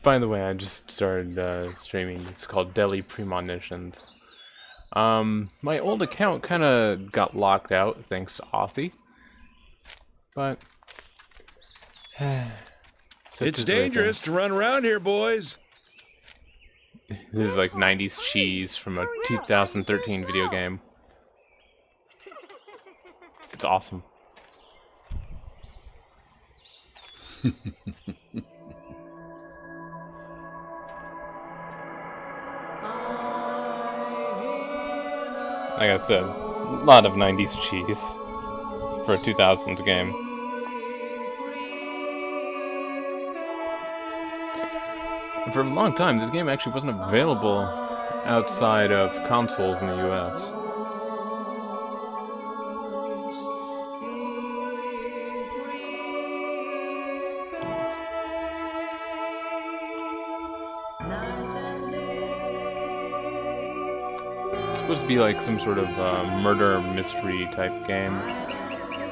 By the way, I just started streaming. It's called Daily Premonitions. My old account kind of got locked out thanks to Authy, but It's dangerous to run around here, boys. This is like 90s cheese from a 2013 video game. It's awesome. Like I said, a lot of 90s cheese for a 2000s game. And for a long time, this game actually wasn't available outside of consoles in the US. It's supposed to be like some sort of murder mystery type game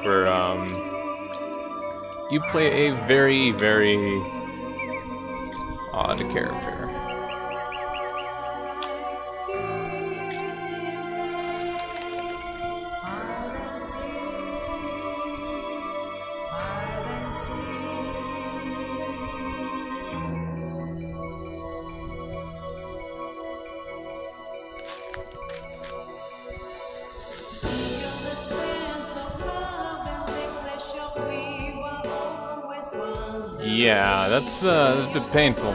where you play a very, very odd character. Yeah, that's a bit painful.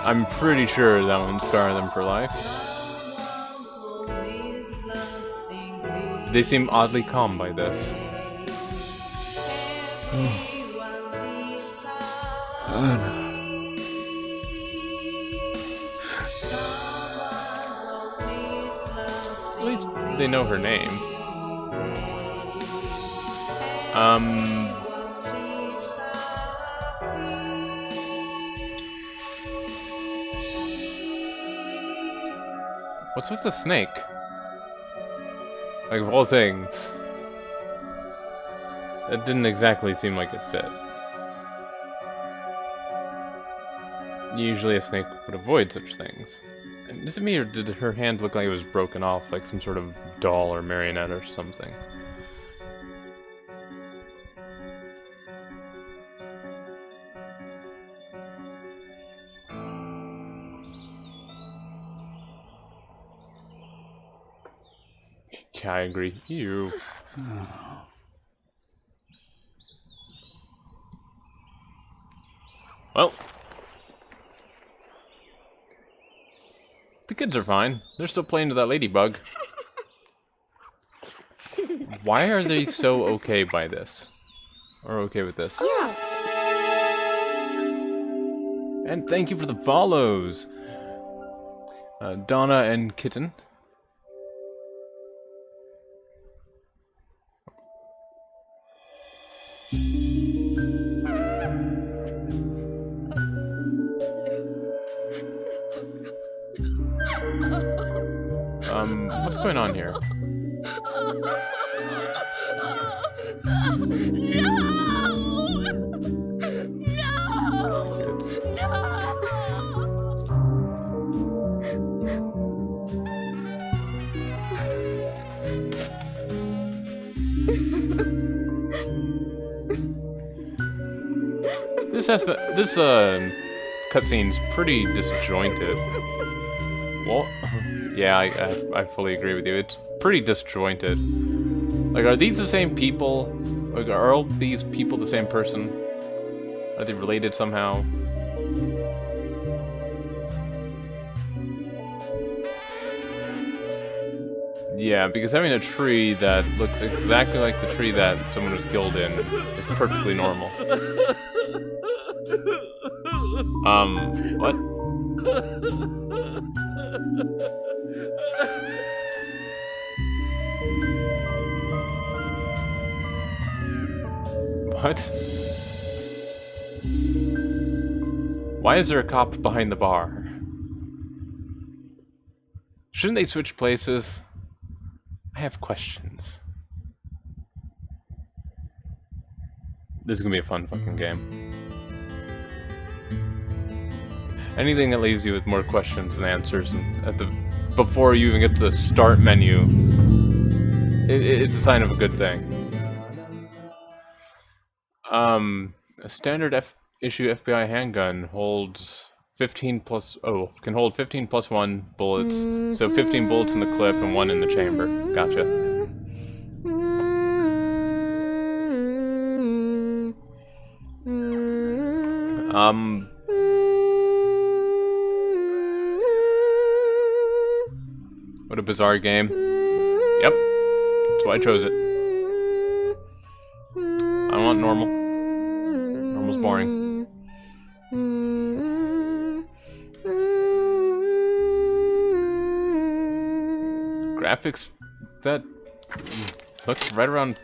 I'm pretty sure that won't scar them for life. They seem oddly calm by this. At least they know her name. What's with the snake? Like, of all things, it didn't exactly seem like it fit. Usually a snake would avoid such things. And is it me, or did her hand look like it was broken off, like some sort of doll or marionette or something? Yeah, I agree. Ew. Well, the kids are fine. They're still playing with that ladybug. Why are they so okay by this? Or okay with this? Yeah. And thank you for the follows, Donna and Kitten. What's going on here? This cutscene's pretty disjointed. Well, yeah, I fully agree with you. It's pretty disjointed. Like, are these the same people? Like, are all these people the same person? Are they related somehow? Yeah, because having a tree that looks exactly like the tree that someone was killed in is perfectly normal. What? What? Why is there a cop behind the bar? Shouldn't they switch places? I have questions. This is gonna be a fun fucking game. Anything that leaves you with more questions than answers, and before you even get to the start menu, it's a sign of a good thing. A standard issue FBI handgun holds 15 plus, can hold 15 plus 1 bullets. So 15 bullets in the clip and 1 in the chamber. Gotcha. What a bizarre game. Yep. That's why I chose it. I want normal. Normal's boring. Graphics that looks right around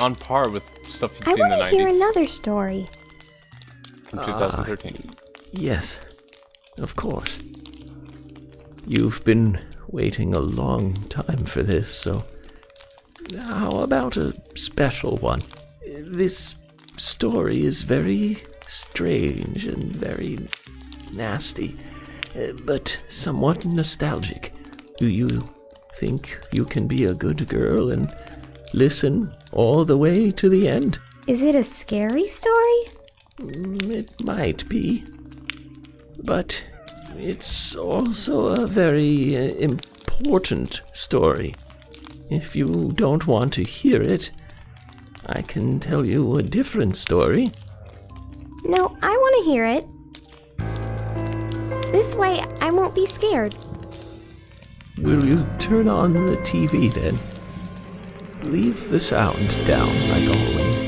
on par with stuff you'd see in the 90s. I want to hear another story. From 2013. Yes, of course. You've been waiting a long time for this, so how about a special one? This story is very strange and very nasty, but somewhat nostalgic. Do you think you can be a good girl and listen all the way to the end? Is it a scary story? It might be, but it's also a very important story. If you don't want to hear it, I can tell you a different story. No, I want to hear it. This way, I won't be scared. Will you turn on the TV then? Leave the sound down like always.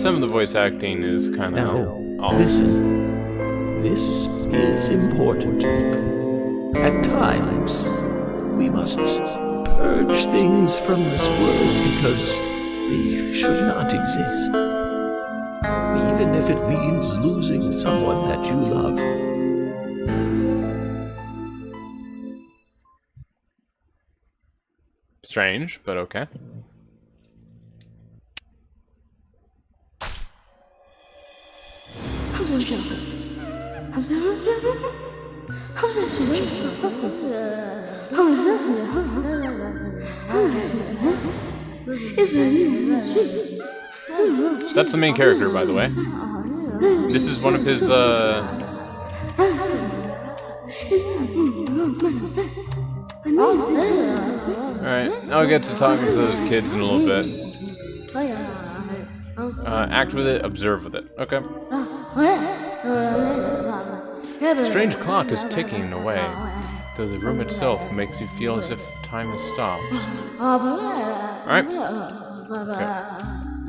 Some of the voice acting is kind of Now, listen. This is important. At times, we must purge things from this world because they should not exist. Even if it means losing someone that you love. Strange, but okay. That's the main character, by the way. This is one of his, Alright, I'll get to talking to those kids in a little bit. Act with it, observe with it. Okay. The strange clock is ticking away, though the room itself makes you feel as if time has stopped. Alright. Okay.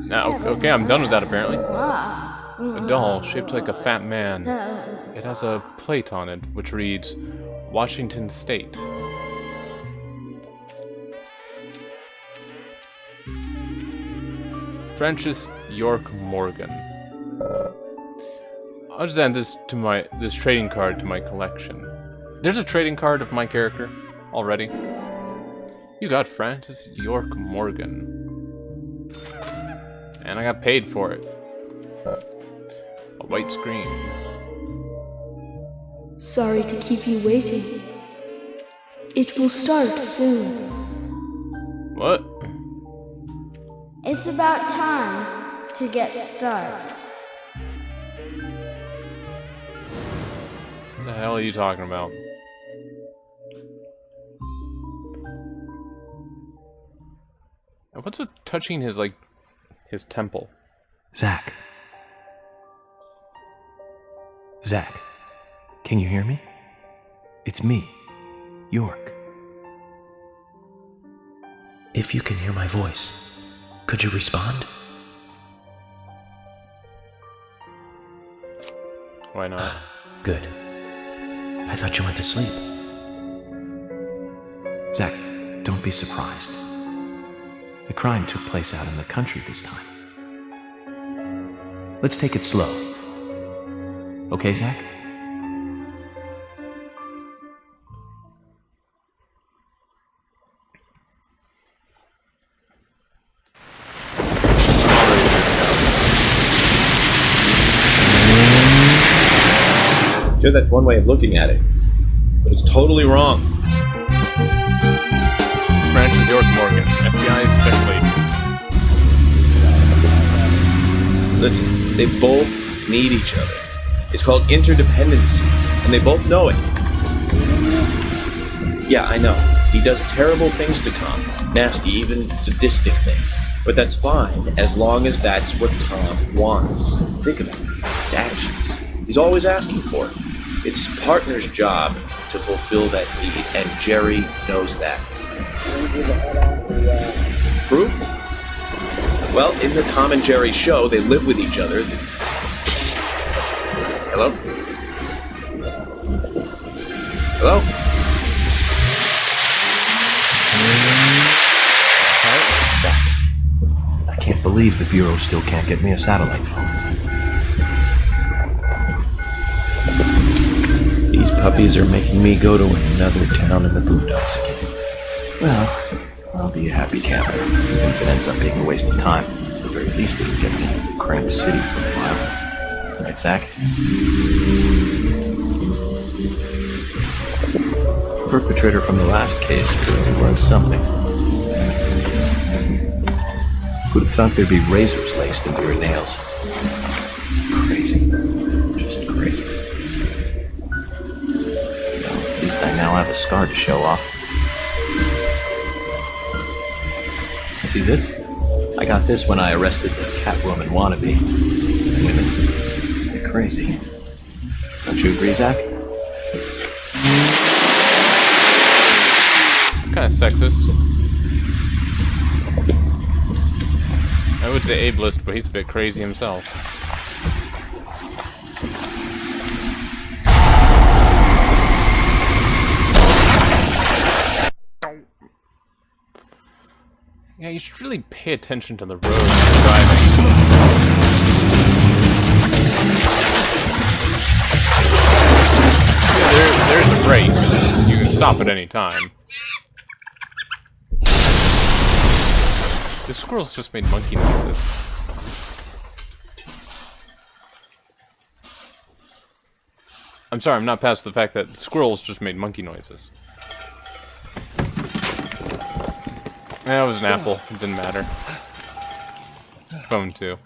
Now, okay, I'm done with that apparently. A doll shaped like a fat man. It has a plate on it which reads, Washington State. Francis York Morgan. I'll just add this trading card to my collection. There's a trading card of my character already. You got Francis York Morgan. And I got paid for it. A white screen. Sorry to keep you waiting. It will start soon. What? It's about time to get started. What the hell are you talking about? And what's with touching his, like, his temple? Zach. Zach, can you hear me? It's me, York. If you can hear my voice, could you respond? Why not? Good. I thought you went to sleep. Zach, don't be surprised. The crime took place out in the country this time. Let's take it slow. Okay, Zach? Sure, that's one way of looking at it, but it's totally wrong. Francis York Morgan, FBI special agent. Listen, they both need each other. It's called interdependency, and they both know it. Yeah, I know. He does terrible things to Tom. Nasty, even sadistic things. But that's fine, as long as that's what Tom wants. Think about it. His actions. He's always asking for it. It's his partner's job to fulfill that need, and Jerry knows that. Proof? Well, in the Tom and Jerry show, they live with each other. Hello? Hello? I can't believe the Bureau still can't get me a satellite phone. These puppies are making me go to another town in the boondocks again. Well, I'll be a happy camper, even if it ends up being a waste of time. At the very least, it'll get me out of the cramped city for a while. Right, Zach? The perpetrator from the last case really was something. Who'd have thought there'd be razors laced into your nails? Crazy. Just crazy. Well, at least I now have a scar to show off. See this? I got this when I arrested the Catwoman wannabe. Women, they're crazy. Don't you agree, Zach? It's kind of sexist. I would say ableist, but he's a bit crazy himself. Yeah, you should really pay attention to the road when you're driving. Yeah, there's a brake. You can stop at any time. The squirrels just made monkey noises. I'm sorry, I'm not past the fact that the squirrels just made monkey noises. Yeah, it was an apple. It didn't matter. Phone too.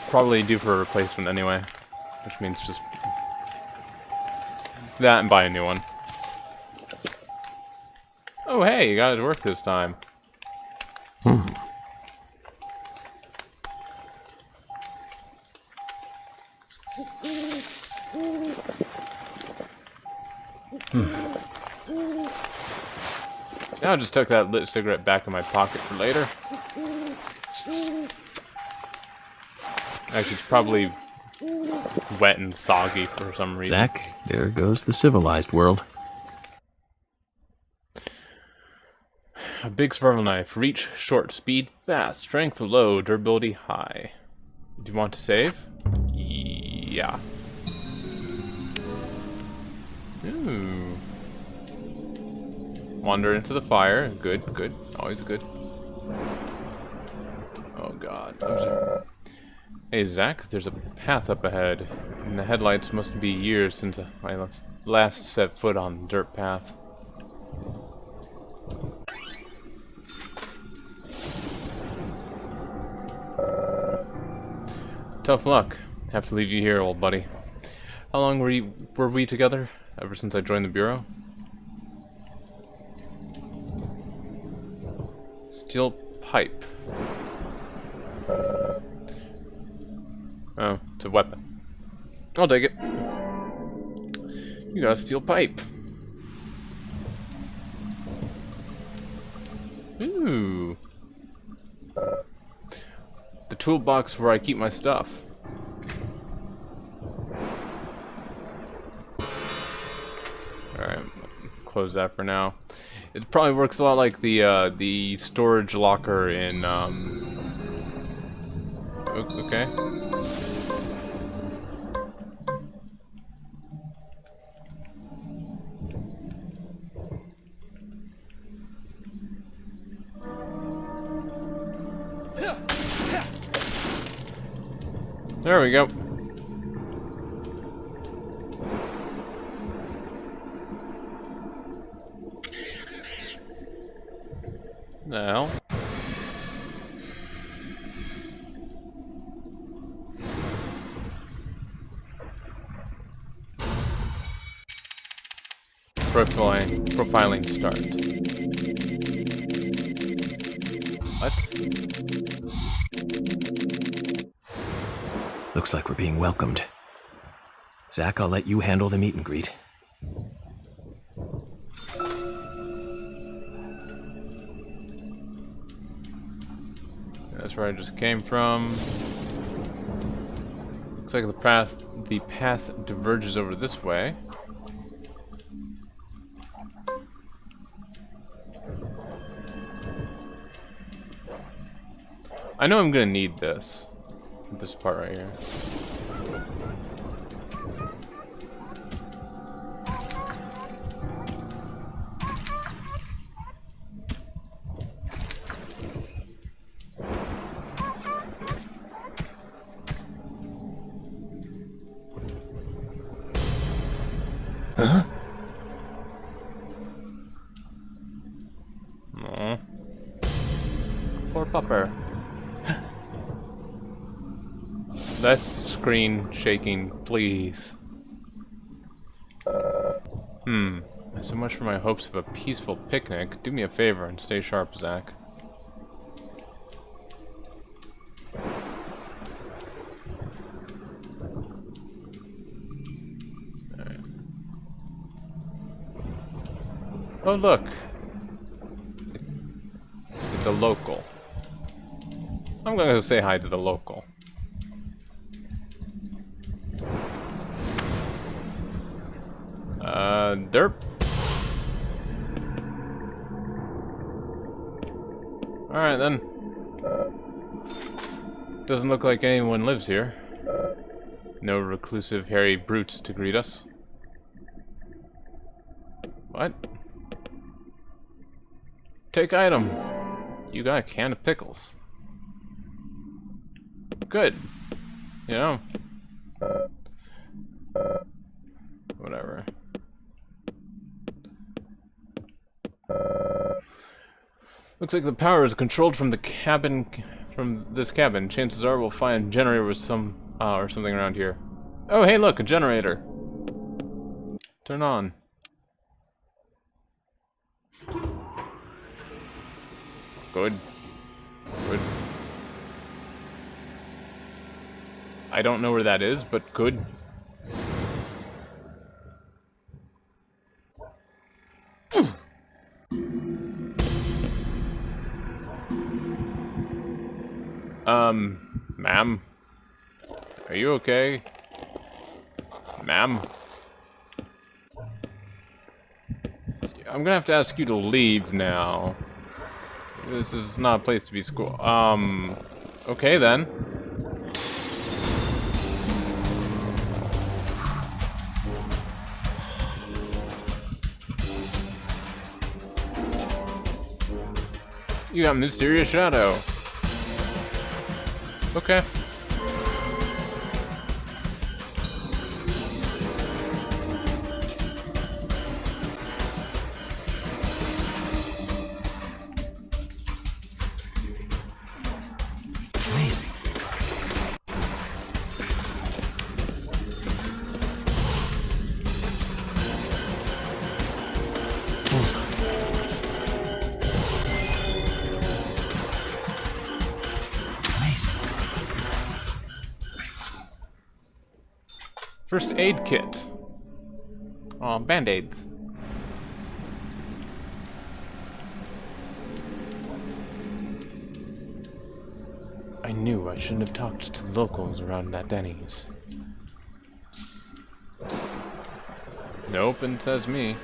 Probably due for a replacement anyway, which means just that and buy a new one. Oh hey, you got it to work this time. Now I just tuck that lit cigarette back in my pocket for later. Actually, it's probably wet and soggy for some reason. Zach, there goes the civilized world. A big survival knife. Reach short, speed fast, strength low, durability high. Do you want to save? Yeah. Ooh. Wander into the fire. Good, good. Always good. Oh god. Hey Zach, there's a path up ahead, and the headlights must be years since I last set foot on the dirt path. Tough luck. Have to leave you here, old buddy. How long were we together? Ever since I joined the Bureau? Steel pipe. Oh, it's a weapon. I'll take it. You got a steel pipe. Ooh. The toolbox where I keep my stuff. Alright, close that for now. It probably works a lot like the storage locker in okay. There we go. The hell? Profiling start. What? Looks like we're being welcomed. Zach, I'll let you handle the meet and greet. That's where I just came from. Looks like the path diverges over this way. I know I'm gonna need this part right here. Huh? Aw. Poor pupper. Less screen shaking, please. So much for my hopes of a peaceful picnic. Do me a favor and stay sharp, Zach. Alright. Oh, look. It's a local. I'm gonna say hi to the local. Derp. Alright then. Doesn't look like anyone lives here. No reclusive, hairy brutes to greet us. What? Take item. You got a can of pickles. Good. You know. Whatever. Looks like the power is controlled from the cabin, from this cabin. Chances are we'll find a generator with some, or something around here. Oh, hey, look, a generator. Turn on. Good. Good. I don't know where that is, but good. Ma'am? Are you okay? Ma'am? I'm gonna have to ask you to leave now. This is not a place to be school. Okay then. You got mysterious shadow. Okay. Amazing. Bullseye. First aid kit. Oh, band-aids. I knew I shouldn't have talked to the locals around that Denny's. Nope, and says me.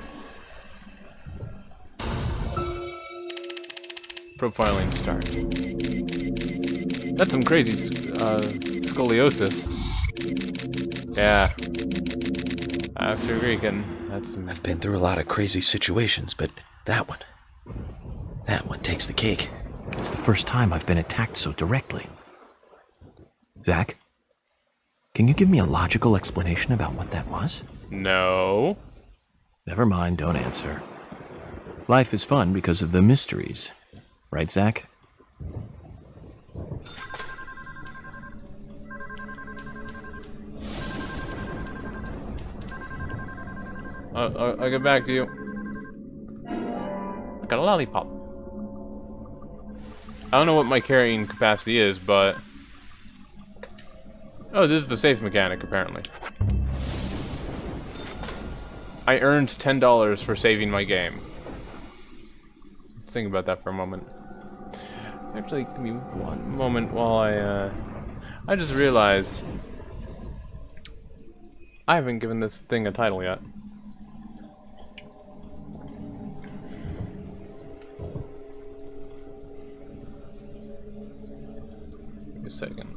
Profiling start. That's some crazy scoliosis. Yeah. I have to agree, Ken. That's some... I've been through a lot of crazy situations, but that one takes the cake. It's the first time I've been attacked so directly. Zach, can you give me a logical explanation about what that was? No. Never mind, don't answer. Life is fun because of the mysteries. Right, Zach? I'll get back to you. I got a lollipop. I don't know what my carrying capacity is, but... Oh, this is the safe mechanic, apparently. I earned $10 for saving my game. Let's think about that for a moment. Actually, give me one moment while I just realized... I haven't given this thing a title yet. Give me a second.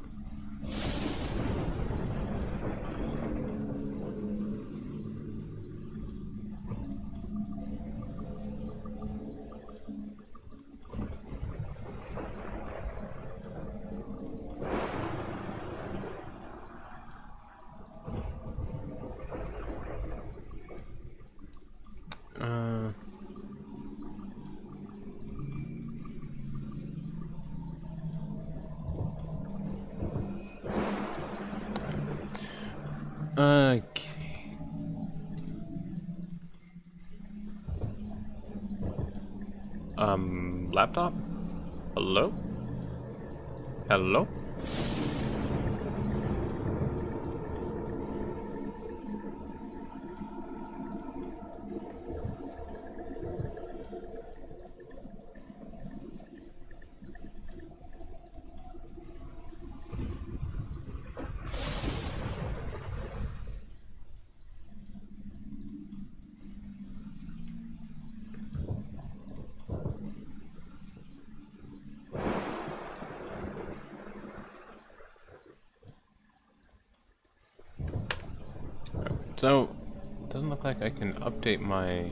Okay. Laptop? Hello? Hello? So, it doesn't look like I can update my...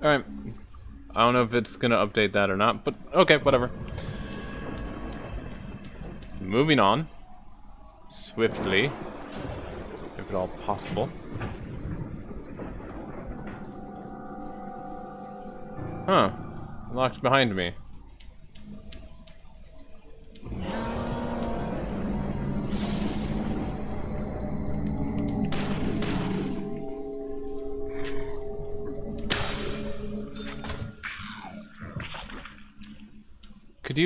Alright. I don't know if it's gonna update that or not, but okay, whatever. Moving on. Swiftly. If at all possible. Huh. Locked behind me. Could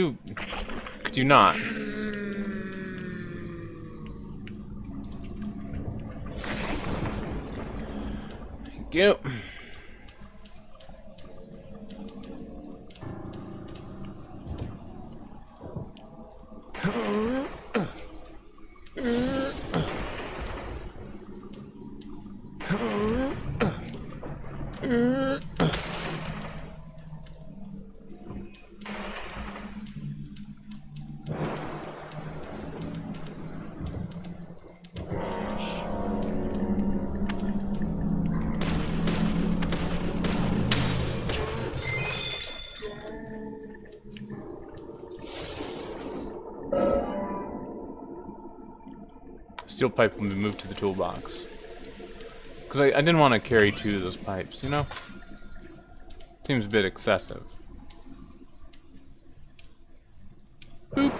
you not? Thank you. Steel pipe will be moved to the toolbox. Because I didn't want to carry two of those pipes, you know? Seems a bit excessive. Boop.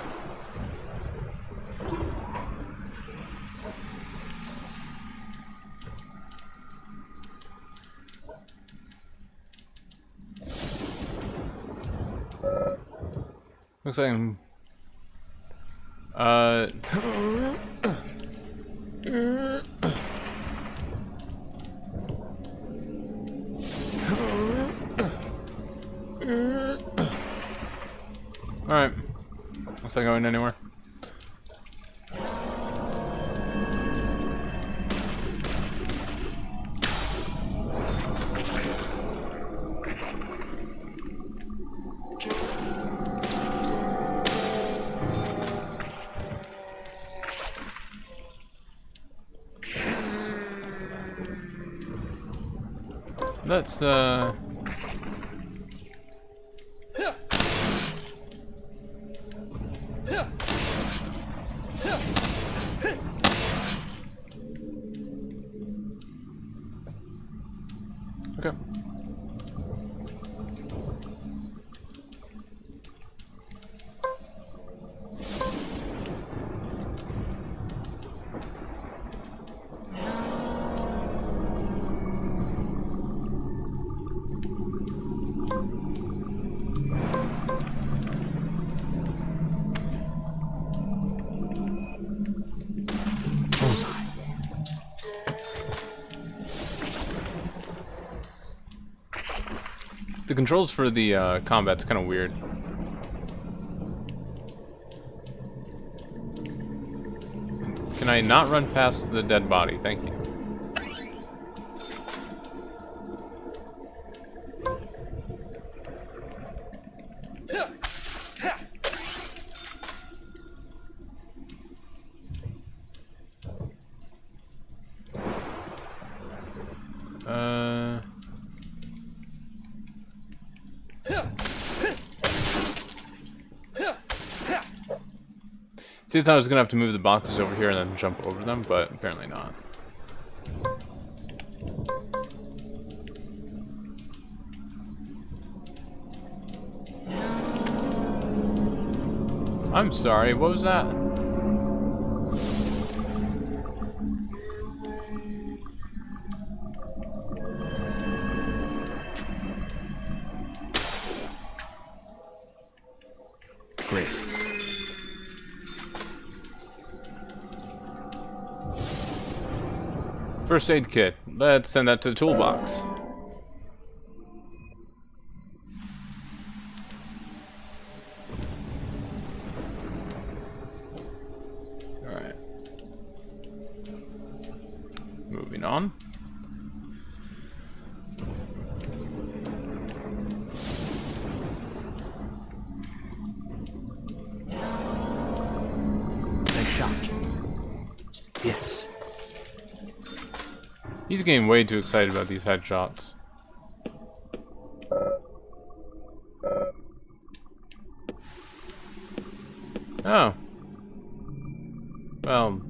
Looks like I'm... Alright. Looks like going anywhere. Let's okay. Bullseye. The controls for the combat's kind of weird. Can I not run past the dead body? Thank you. See, I thought I was gonna have to move the boxes over here and then jump over them, but apparently not. I'm sorry, what was that? Great. First aid kit. Let's send that to the toolbox. Alright. Moving on. Nice shot. Yes. He's getting way too excited about these headshots. Oh. Well.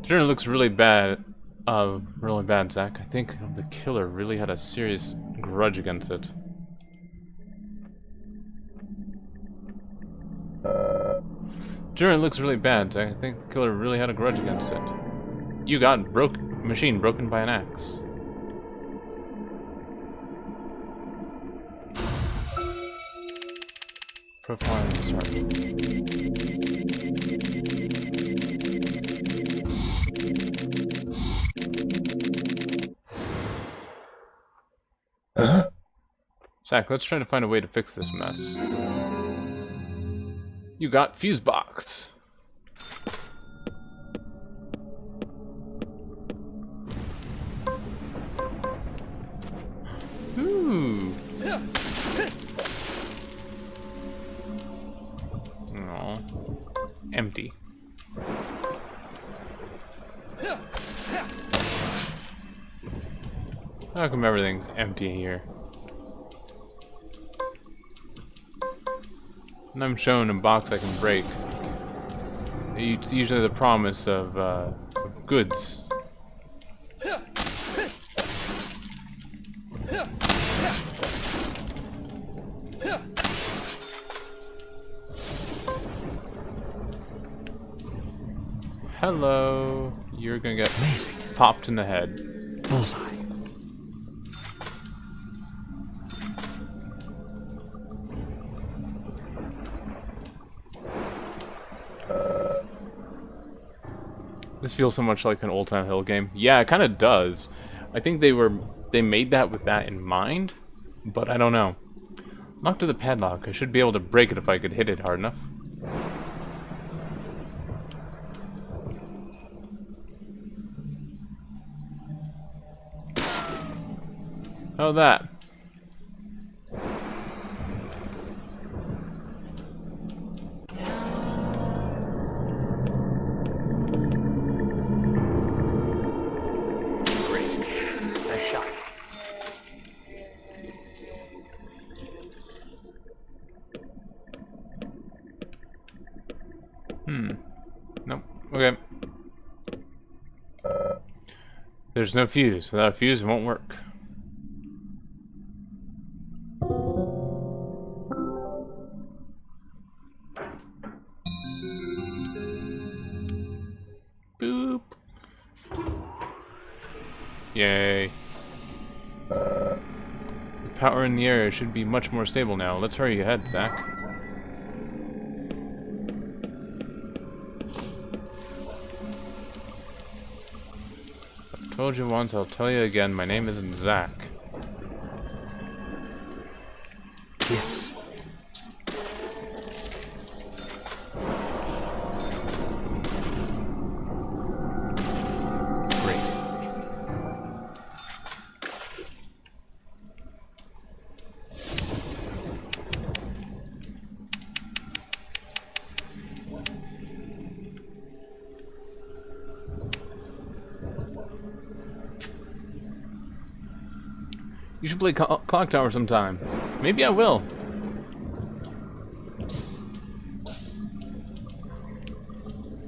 Sure, looks really bad. Really bad, Zach. I think the killer really had a serious grudge against it. Sure, it looks really bad, Zach. I think the killer really had a grudge against it. You got machine broken by an axe. Profile started. Huh? Zach, let's try to find a way to fix this mess. You got fuse box. Ooh. No. Empty. How come everything's empty here? And I'm shown a box I can break. It's usually the promise of goods. Hello. You're gonna get Amazing. popped in the head. Bullseye. This feels so much like an Old Town Hill game. Yeah, it kind of does. I think they made that with that in mind, but I don't know. Lock to the padlock. I should be able to break it if I could hit it hard enough. How that? Nope. Okay. There's no fuse. Without a fuse, it won't work. Boop. Yay. The power in the area should be much more stable now. Let's hurry ahead, Zach. I've told you once, I'll tell you again, my name isn't Zach. Yes. You should play Clock Tower sometime. Maybe I will.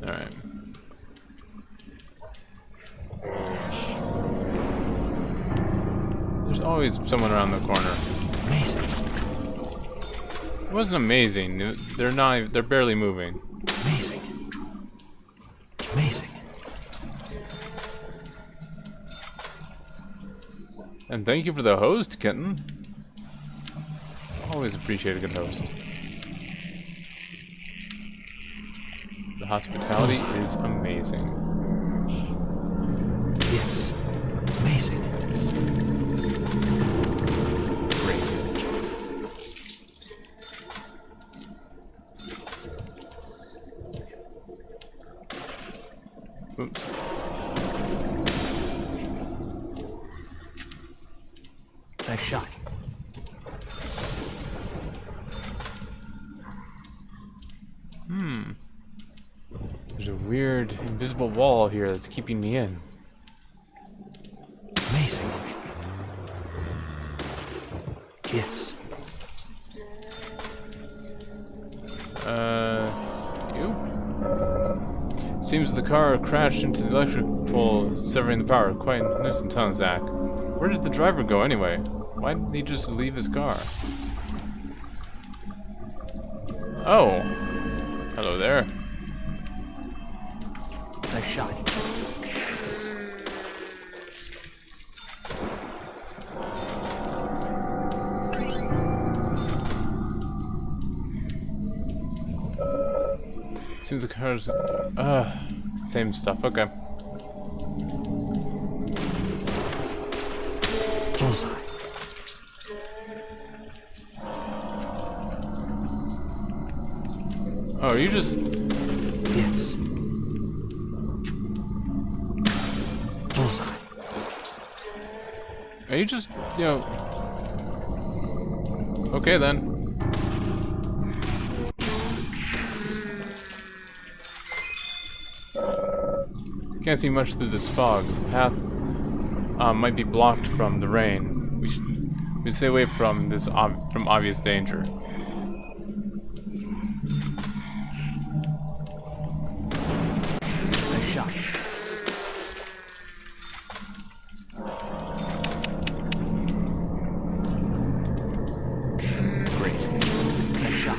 Alright. There's always someone around the corner. Amazing. It wasn't amazing. They're barely moving. Amazing. Amazing. And thank you for the host, Kitten. Always appreciate a good host. The hospitality is amazing. Yes. Amazing. Great. Oops. Nice shot. There's a weird invisible wall here that's keeping me in. Amazing. Yes. You? Seems the car crashed into the electric pole, severing the power. Quite a nuisance, huh, Zach? Where did the driver go anyway? Why didn't he just leave his car? Oh. Hello there. Nice shot. Seems the car's... same stuff. Okay. Bullseye. Oh, are you just... Yes. Bullseye. Are you just, you know... Okay, then. Can't see much through this fog. The path might be blocked from the rain. We should stay away from this from obvious danger. Nice shot. Great. Nice shot.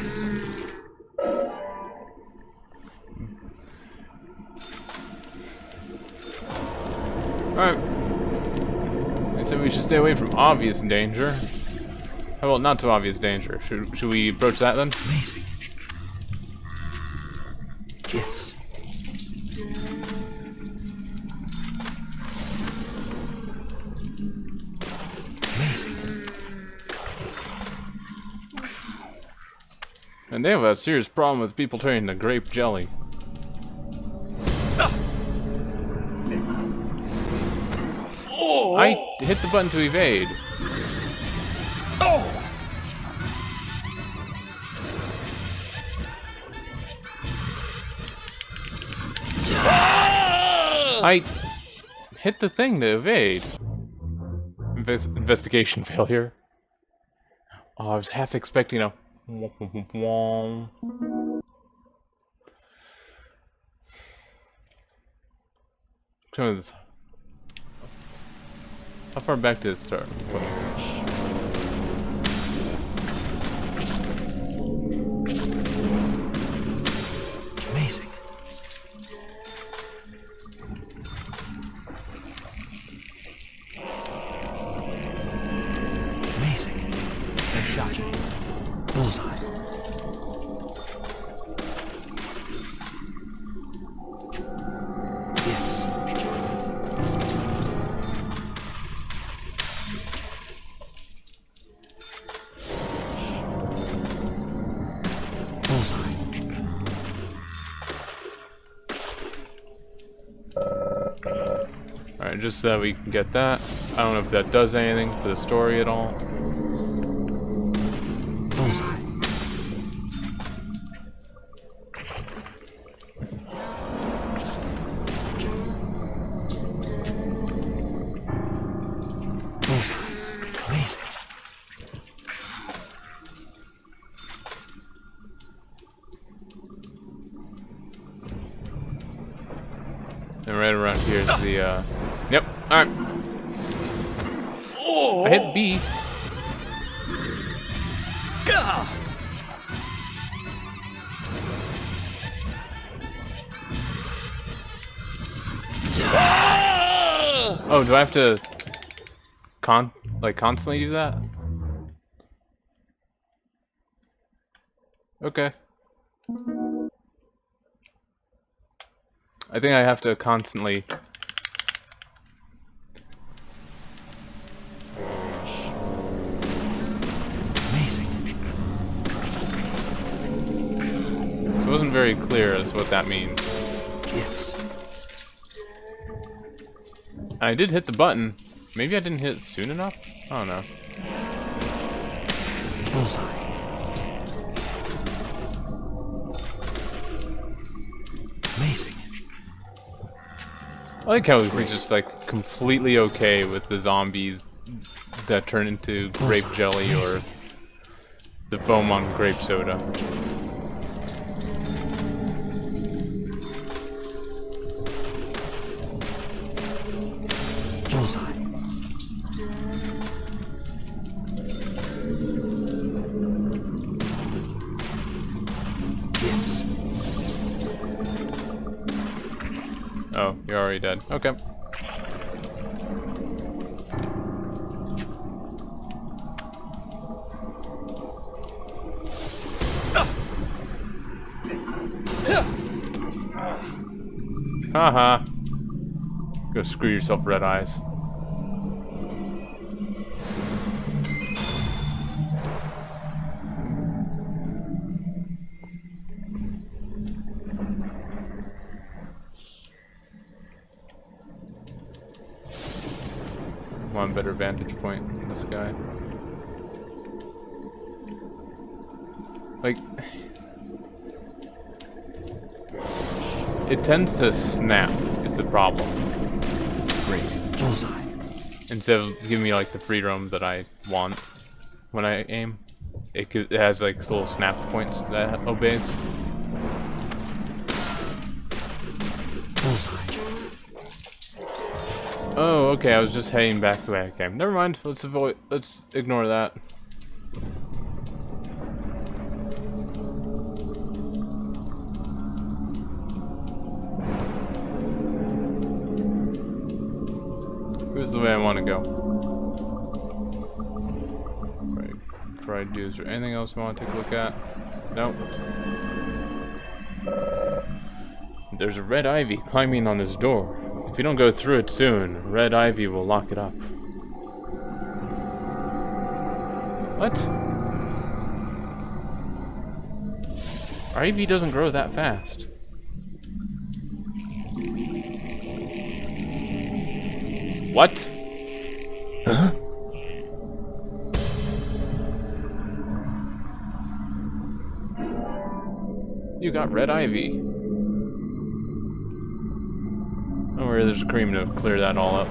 Alright. I said we should stay away from obvious danger. How about not so obvious danger? Should we approach that then? Amazing. Yes. Amazing. And they have a serious problem with people turning to grape jelly. I hit the button to evade. I hit the thing to evade. Investigation failure. Oh, I was half expecting a... Some of this. How far back did it start? Amazing. Amazing. Good shot. Bullseye. Yes. Bullseye. Alright, just so we can get that. I don't know if that does anything for the story at all. Bullseye. Bullseye. Amazing. And right around here is the, Yep, alright. I hit B. Oh, do I have to constantly do that? Okay. I think I have to constantly. Amazing. So it wasn't very clear as to what that means. Yes. I did hit the button. Maybe I didn't hit it soon enough? I don't know. Bullseye. Amazing. I like how we're just like completely okay with the zombies that turn into grape jelly or the foam on grape soda. Bullseye. Yes. Oh, you're already dead. Okay. Haha. Go screw yourself, Red Eyes. One better vantage point than this guy. Like, it tends to snap is the problem. Great. Bullseye. Instead of giving me like the freedom that I want when I aim, it has like little snap points that it obeys. Bullseye. Oh, okay. I was just heading back the way I came. Never mind. Let's ignore that. Here's the way I want to go. Right. Before I do, is there anything else I want to take a look at? Nope. There's a red ivy climbing on this door. If you don't go through it soon, red ivy will lock it up. What? Ivy doesn't grow that fast. What? Huh? You got red ivy. Don't worry, there's a cream to clear that all up.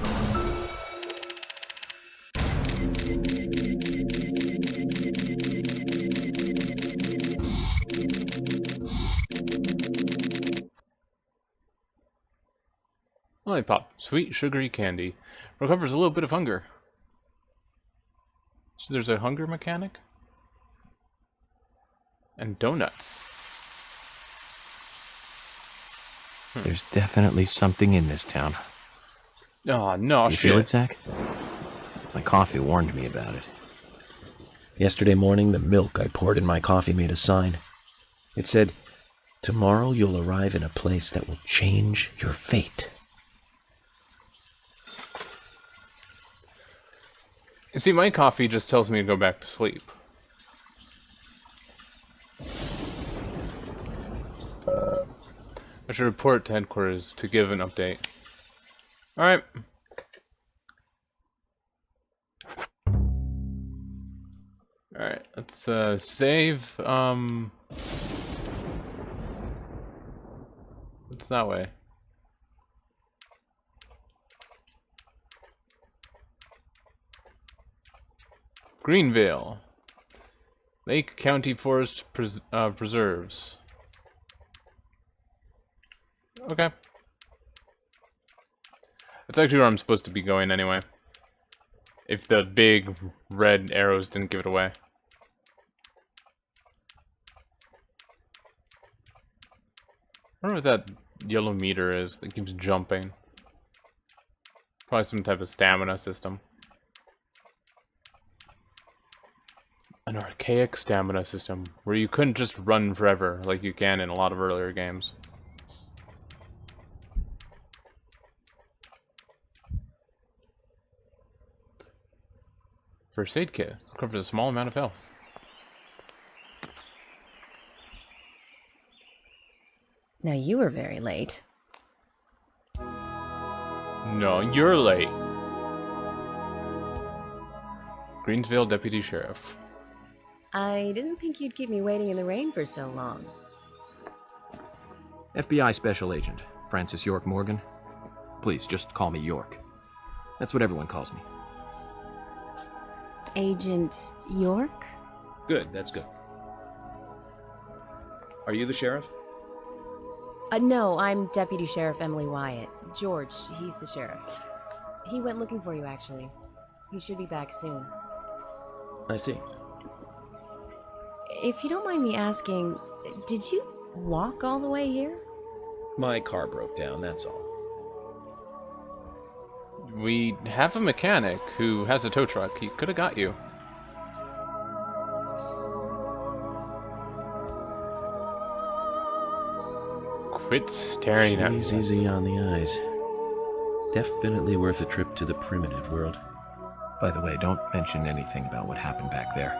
Lollipop. Sweet, sugary candy. Recovers a little bit of hunger. So there's a hunger mechanic? And donuts. There's definitely something in this town. Oh, no, You feel it, Zach? My coffee warned me about it. Yesterday morning, the milk I poured in my coffee made a sign. It said, "Tomorrow you'll arrive in a place that will change your fate." You see, my coffee just tells me to go back to sleep. I should report to headquarters to give an update. Alright. Alright, let's save. What's that way? Greenvale. Lake County Forest Preserves. Okay. That's actually where I'm supposed to be going anyway. If the big red arrows didn't give it away. I wonder what that yellow meter is that keeps jumping. Probably some type of stamina system. An archaic stamina system where you couldn't just run forever like you can in a lot of earlier games. First aid kit covers a small amount of health. Now you were very late. No, you're late. Greensville Deputy Sheriff. I didn't think you'd keep me waiting in the rain for so long. FBI Special Agent, Francis York Morgan. Please, just call me York. That's what everyone calls me. Agent York? Good, that's good. Are you the sheriff? No, I'm Deputy Sheriff Emily Wyatt. George, he's the sheriff. He went looking for you, actually. He should be back soon. I see. If you don't mind me asking, did you walk all the way here? My car broke down, that's all. We have a mechanic who has a tow truck. He could have got you. Quit staring at me. She's easy on the eyes. Definitely worth a trip to the primitive world. By the way, don't mention anything about what happened back there.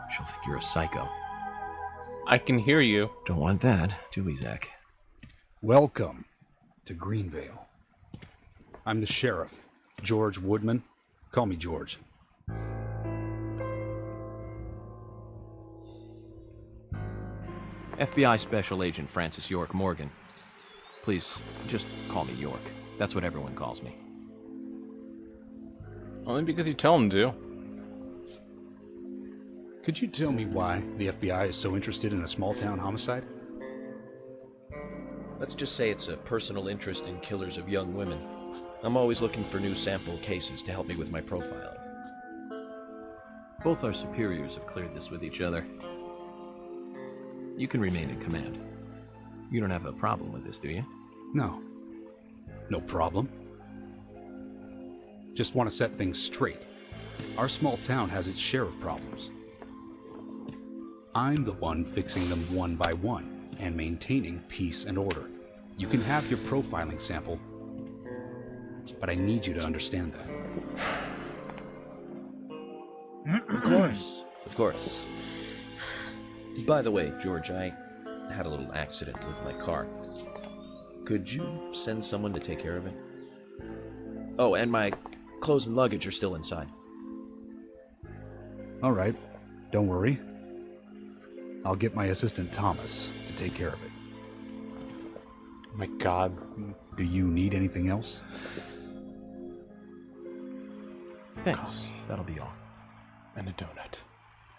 She'll think you're a psycho. I can hear you. Don't want that, do we, Zach? Welcome to Greenvale. I'm the sheriff, George Woodman. Call me George. FBI Special Agent Francis York Morgan. Please, just call me York. That's what everyone calls me. Only because you tell him to. Could you tell me why the FBI is so interested in a small-town homicide? Let's just say it's a personal interest in killers of young women. I'm always looking for new sample cases to help me with my profiling. Both our superiors have cleared this with each other. You can remain in command. You don't have a problem with this, do you? No. No problem. Just want to set things straight. Our small town has its share of problems. I'm the one fixing them one by one and maintaining peace and order. You can have your profiling sample, but I need you to understand that. Of course. Of course. By the way, George, I had a little accident with my car. Could you send someone to take care of it? Oh, and my clothes and luggage are still inside. All right. Don't worry. I'll get my assistant Thomas to take care of it. Oh my god. Do you need anything else? Thanks. That'll be all. And a donut.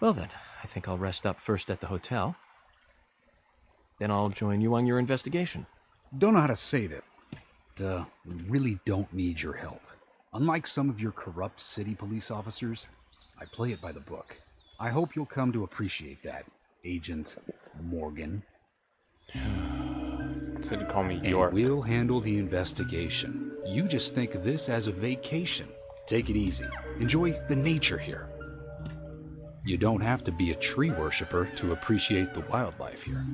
Well then, I think I'll rest up first at the hotel. Then I'll join you on your investigation. Don't know how to say that. we really don't need your help. Unlike some of your corrupt city police officers, I play it by the book. I hope you'll come to appreciate that, Agent Morgan. Said to call me And York. we'll handle the investigation. You just think of this as a vacation. Take it easy. Enjoy the nature here. You don't have to be a tree worshiper to appreciate the wildlife here.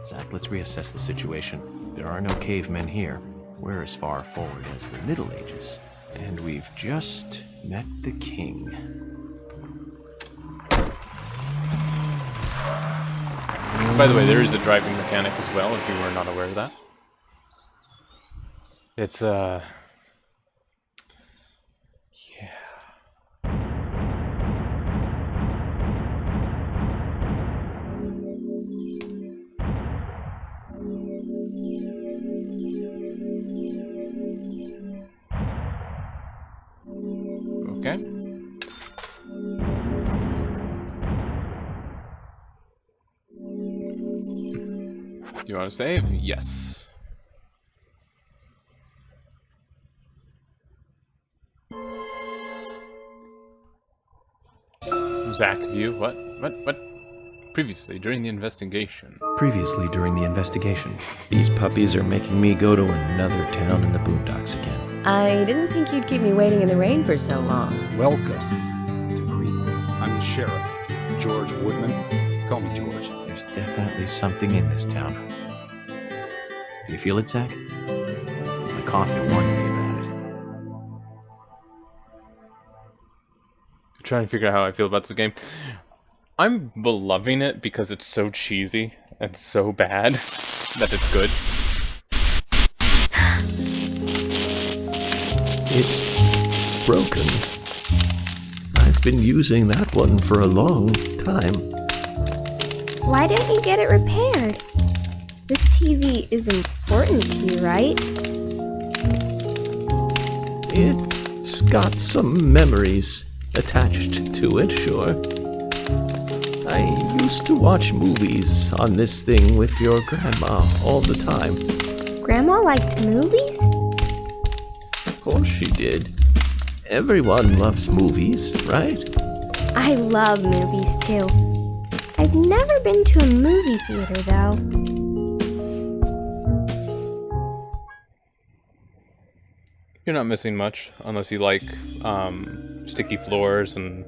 Zach, let's reassess the situation. There are no cavemen here. We're as far forward as the Middle Ages. And we've just met the king. By the way, there is a driving mechanic as well, if you were not aware of that. It's, yeah. Okay. You want to save? Yes. Zach view? What? Previously, during the investigation. Previously, during the investigation, these puppies are making me go to another town in the boondocks again. I didn't think you'd keep me waiting in the rain for so long. Welcome to Greenwood. I'm the sheriff, George Woodman. Call me George. There's definitely something in this town. You feel it, Zach? My coffee warned me about it. I'm trying to figure out how I feel about this game. I'm loving it because it's so cheesy and so bad that it's good. It's broken. I've been using that one for a long time. Why don't you get it repaired? This TV is important to you, right? It's got some memories attached to it, sure. I used to watch movies on this thing with your grandma all the time. Grandma liked movies? Of course she did. Everyone loves movies, right? I love movies too. I've never been to a movie theater though. You're not missing much, unless you like sticky floors and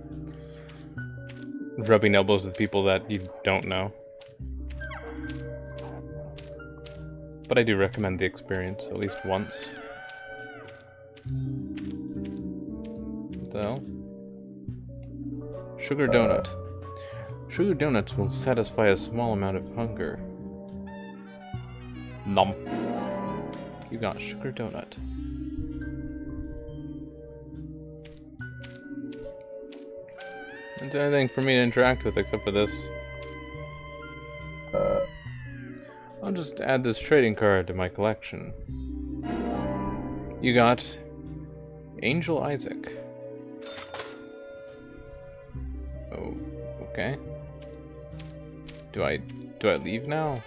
rubbing elbows with people that you don't know. But I do recommend the experience, at least once. So, sugar donut. Sugar donuts will satisfy a small amount of hunger. Nom. You got sugar donut. Is there anything for me to interact with except for this? I'll just add this trading card to my collection. You got Angel Isaac. Oh, okay. Do I leave now?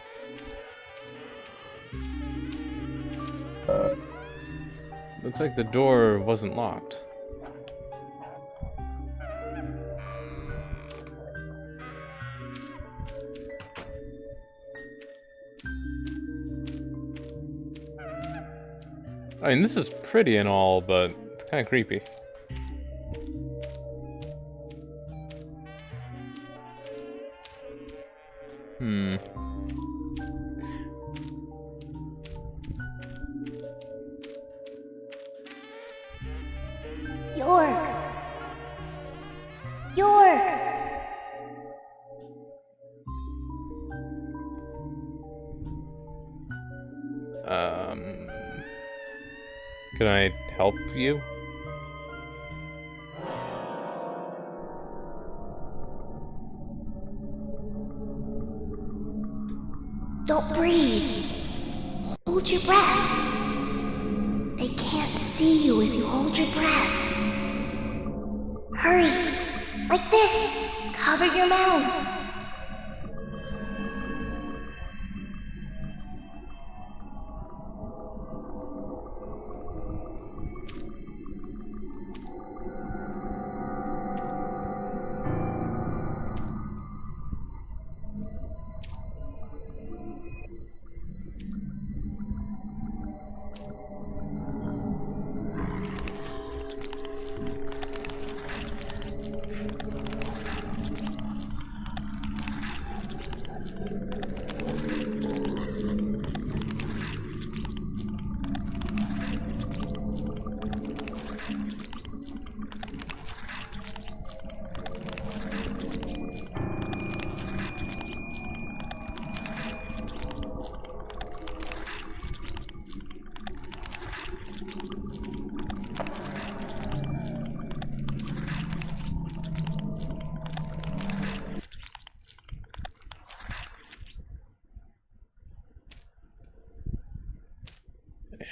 Looks like the door wasn't locked. I mean, this is pretty and all, but it's kind of creepy. York! York! Can I help you? Don't breathe. Hold your breath. They can't see you if you hold your breath. Hurry. Like this. Cover your mouth.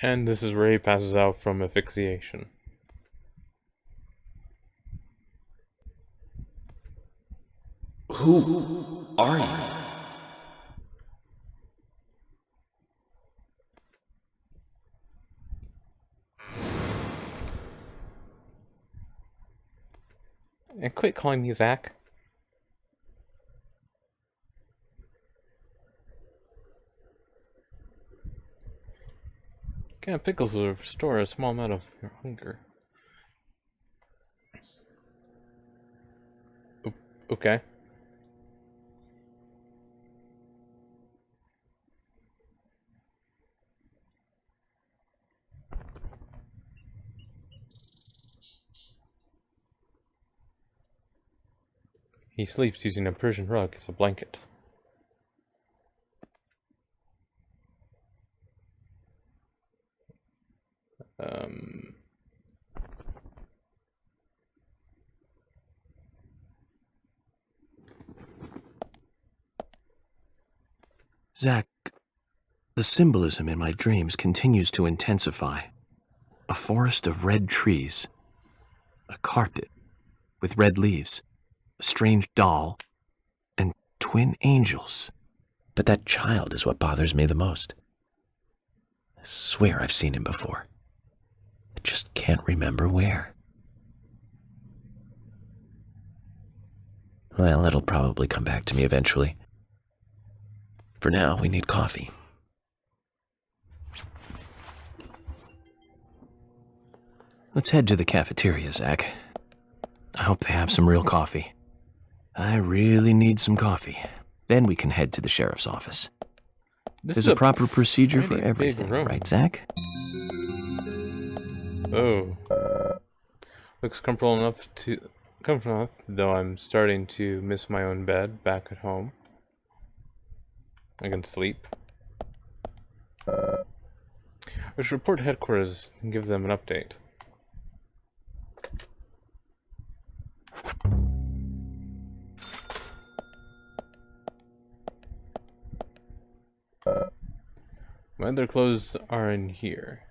And this is where he passes out from asphyxiation. Who are you? And quit calling me Zach. Canned pickles will restore a small amount of your hunger. Okay. He sleeps using a Persian rug as a blanket. Zach, the symbolism in my dreams continues to intensify. A forest of red trees, a carpet with red leaves, a strange doll, and twin angels. But that child is what bothers me the most. I swear I've seen him before. I just can't remember where. Well, it'll probably come back to me eventually. For now, we need coffee. Let's head to the cafeteria, Zach. I hope they have some real coffee. I really need some coffee. Then we can head to the sheriff's office. There's a proper procedure for everything, right, Zach? Oh. Looks comfortable enough, though I'm starting to miss my own bed back at home. I can sleep. I should report to headquarters and give them an update. My other clothes are in here.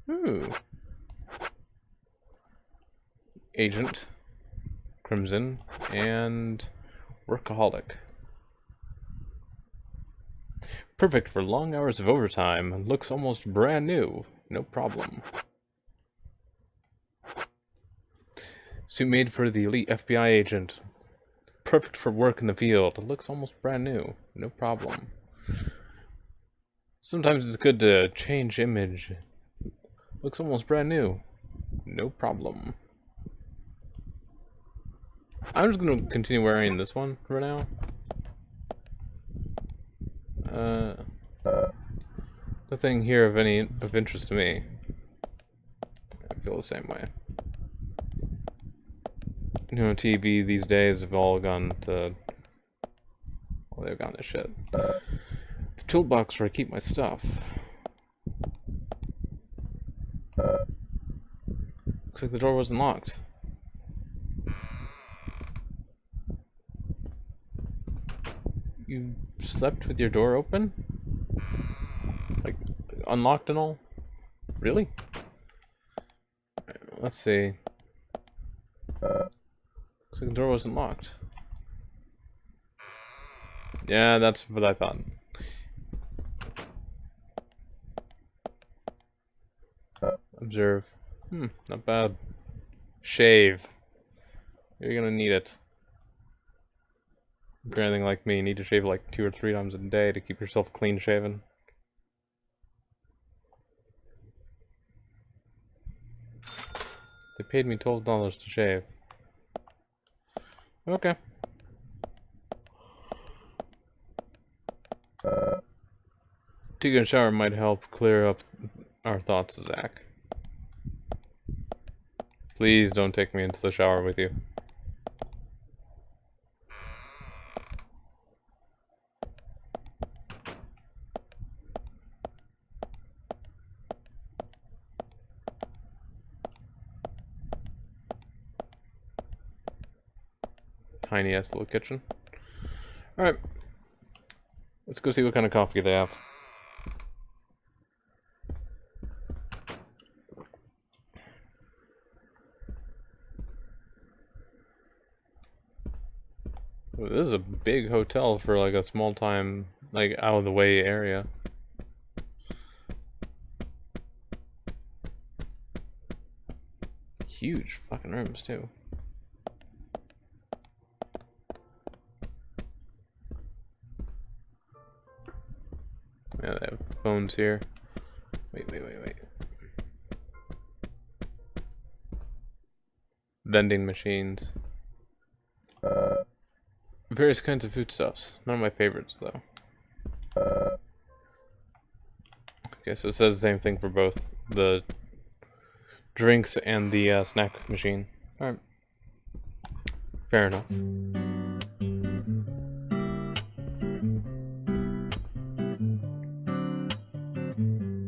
Ooh. Agent, Crimson, and Workaholic. Perfect for long hours of overtime. Looks almost brand new. No problem. Suit made for the elite FBI agent. Perfect for work in the field. It looks almost brand new. No problem. Sometimes it's good to change image. Looks almost brand new. No problem. I'm just gonna continue wearing this one for now. Nothing here of interest to me. I feel the same way. You know, TV these days have all gone to... well, they've gone to shit. The toolbox where I keep my stuff. Looks like the door wasn't locked. You slept with your door open? Like, unlocked and all? Really? Let's see. Looks like the door wasn't locked. Yeah, that's what I thought. Observe. Not bad. Shave. You're gonna need it. If you're anything like me, you need to shave like 2 or 3 times a day to keep yourself clean shaven. They paid me $12 to shave. Okay. Taking a shower might help clear up our thoughts, Zach. Please don't take me into the shower with you. Tiny ass little kitchen. Alright. Let's go see what kind of coffee they have. Ooh, this is a big hotel for like a small time, like out of the way area. Huge fucking rooms too. Yeah, they have phones here. Wait. Vending machines. Various kinds of foodstuffs. None of my favorites, though. Okay, so it says the same thing for both the drinks and the snack machine. Alright. Fair enough.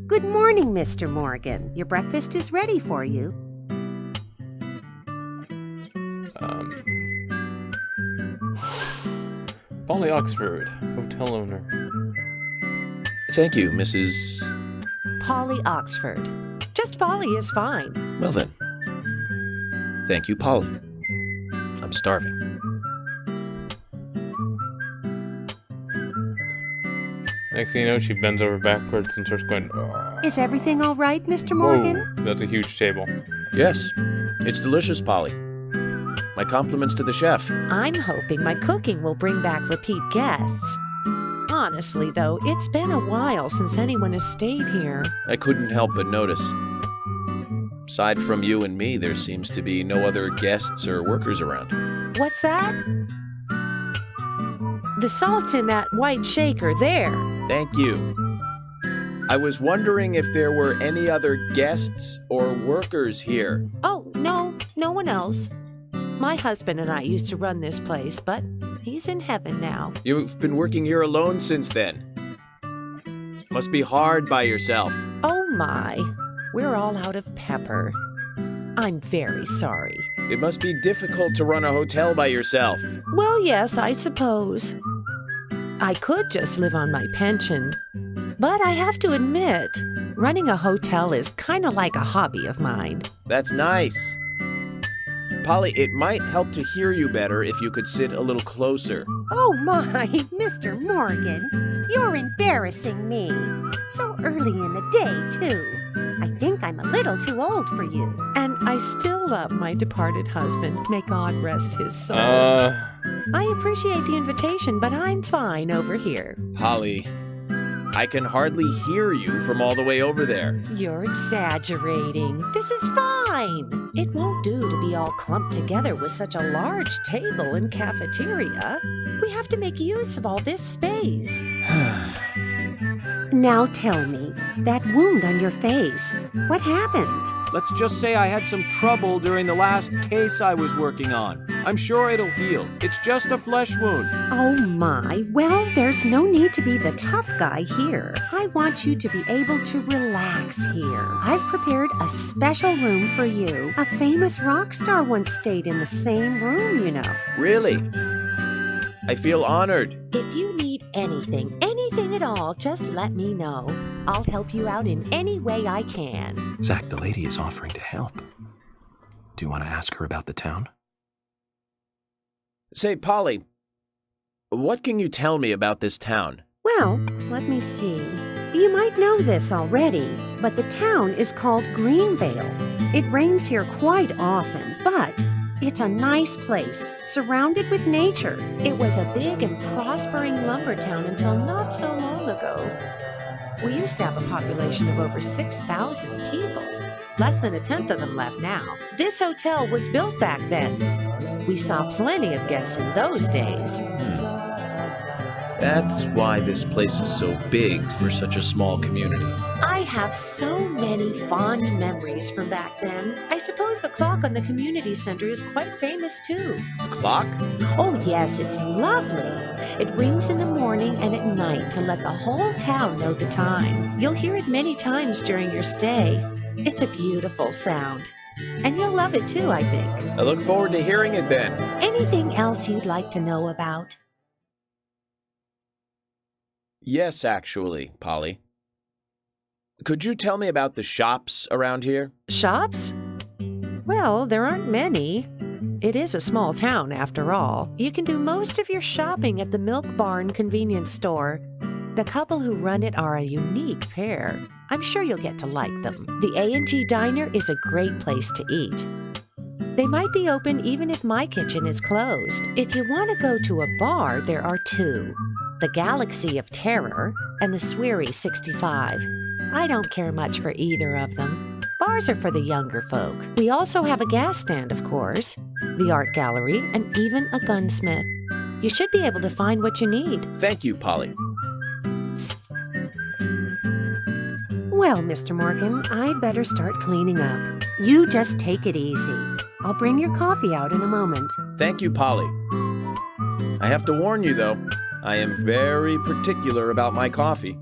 Good morning, Mr. Morgan. Your breakfast is ready for you. Polly Oxford, hotel owner. Thank you, Mrs. Polly Oxford. Just Polly is fine. Well then. Thank you, Polly. I'm starving. Next thing you know, she bends over backwards and starts going. Is everything all right, Mr. Morgan? Whoa, that's a huge table. Yes, it's delicious, Polly. My compliments to the chef. I'm hoping my cooking will bring back repeat guests. Honestly, though, it's been a while since anyone has stayed here. I couldn't help but notice. Aside from you and me, there seems to be no other guests or workers around. What's that? The salt's in that white shaker there. Thank you. I was wondering if there were any other guests or workers here. Oh, no one else. My husband and I used to run this place, but he's in heaven now. You've been working here alone since then. Must be hard by yourself. Oh my, we're all out of pepper. I'm very sorry. It must be difficult to run a hotel by yourself. Well, yes, I suppose. I could just live on my pension. But I have to admit, running a hotel is kind of like a hobby of mine. That's nice. Polly, it might help to hear you better if you could sit a little closer. Oh my, Mr. Morgan, you're embarrassing me. So early in the day, too. I think I'm a little too old for you. And I still love my departed husband. May God rest his soul. I appreciate the invitation, but I'm fine over here. Polly, I can hardly hear you from all the way over there. You're exaggerating. This is fine. It won't do to be all clumped together with such a large table and cafeteria. We have to make use of all this space. Now tell me, that wound on your face, what happened? Let's just say I had some trouble during the last case I was working on. I'm sure it'll heal. It's just a flesh wound. Oh my, well, there's no need to be the tough guy here. I want you to be able to relax here. I've prepared a special room for you. A famous rock star once stayed in the same room, you know. Really? I feel honored. If you need anything at all, just let me know. I'll help you out in any way I can. Zach, the lady is offering to help. Do you want to ask her about the town? Say, Polly, what can you tell me about this town? Well, let me see. You might know this already, but the town is called Greenvale. It rains here quite often, but it's a nice place, surrounded with nature. It was a big and prospering lumber town until not so long ago. We used to have a population of over 6,000 people. Less than a tenth of them left now. This hotel was built back then. We saw plenty of guests in those days. That's why this place is so big for such a small community. I have so many fond memories from back then. I suppose the clock on the community center is quite famous too. The clock? Oh yes, it's lovely. It rings in the morning and at night to let the whole town know the time. You'll hear it many times during your stay. It's a beautiful sound. And you'll love it too, I think. I look forward to hearing it then. Anything else you'd like to know about? Yes, actually, Polly. Could you tell me about the shops around here? Shops? Well, there aren't many. It is a small town, after all. You can do most of your shopping at the Milk Barn convenience store. The couple who run it are a unique pair. I'm sure you'll get to like them. The A&G Diner is a great place to eat. They might be open even if my kitchen is closed. If you want to go to a bar, there are two. The Galaxy of Terror and the Sweary 65. I don't care much for either of them. Bars are for the younger folk. We also have a gas stand, of course, the art gallery, and even a gunsmith. You should be able to find what you need. Thank you, Polly. Well, Mr. Morgan, I'd better start cleaning up. You just take it easy. I'll bring your coffee out in a moment. Thank you, Polly. I have to warn you, though, I am very particular about my coffee.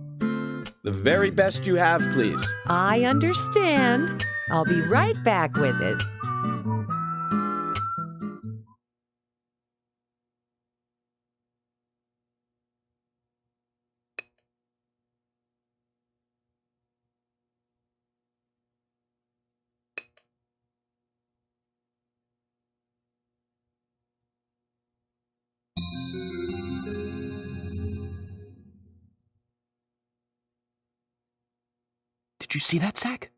The very best you have, please. I understand. I'll be right back with it. Did you see that, Zach?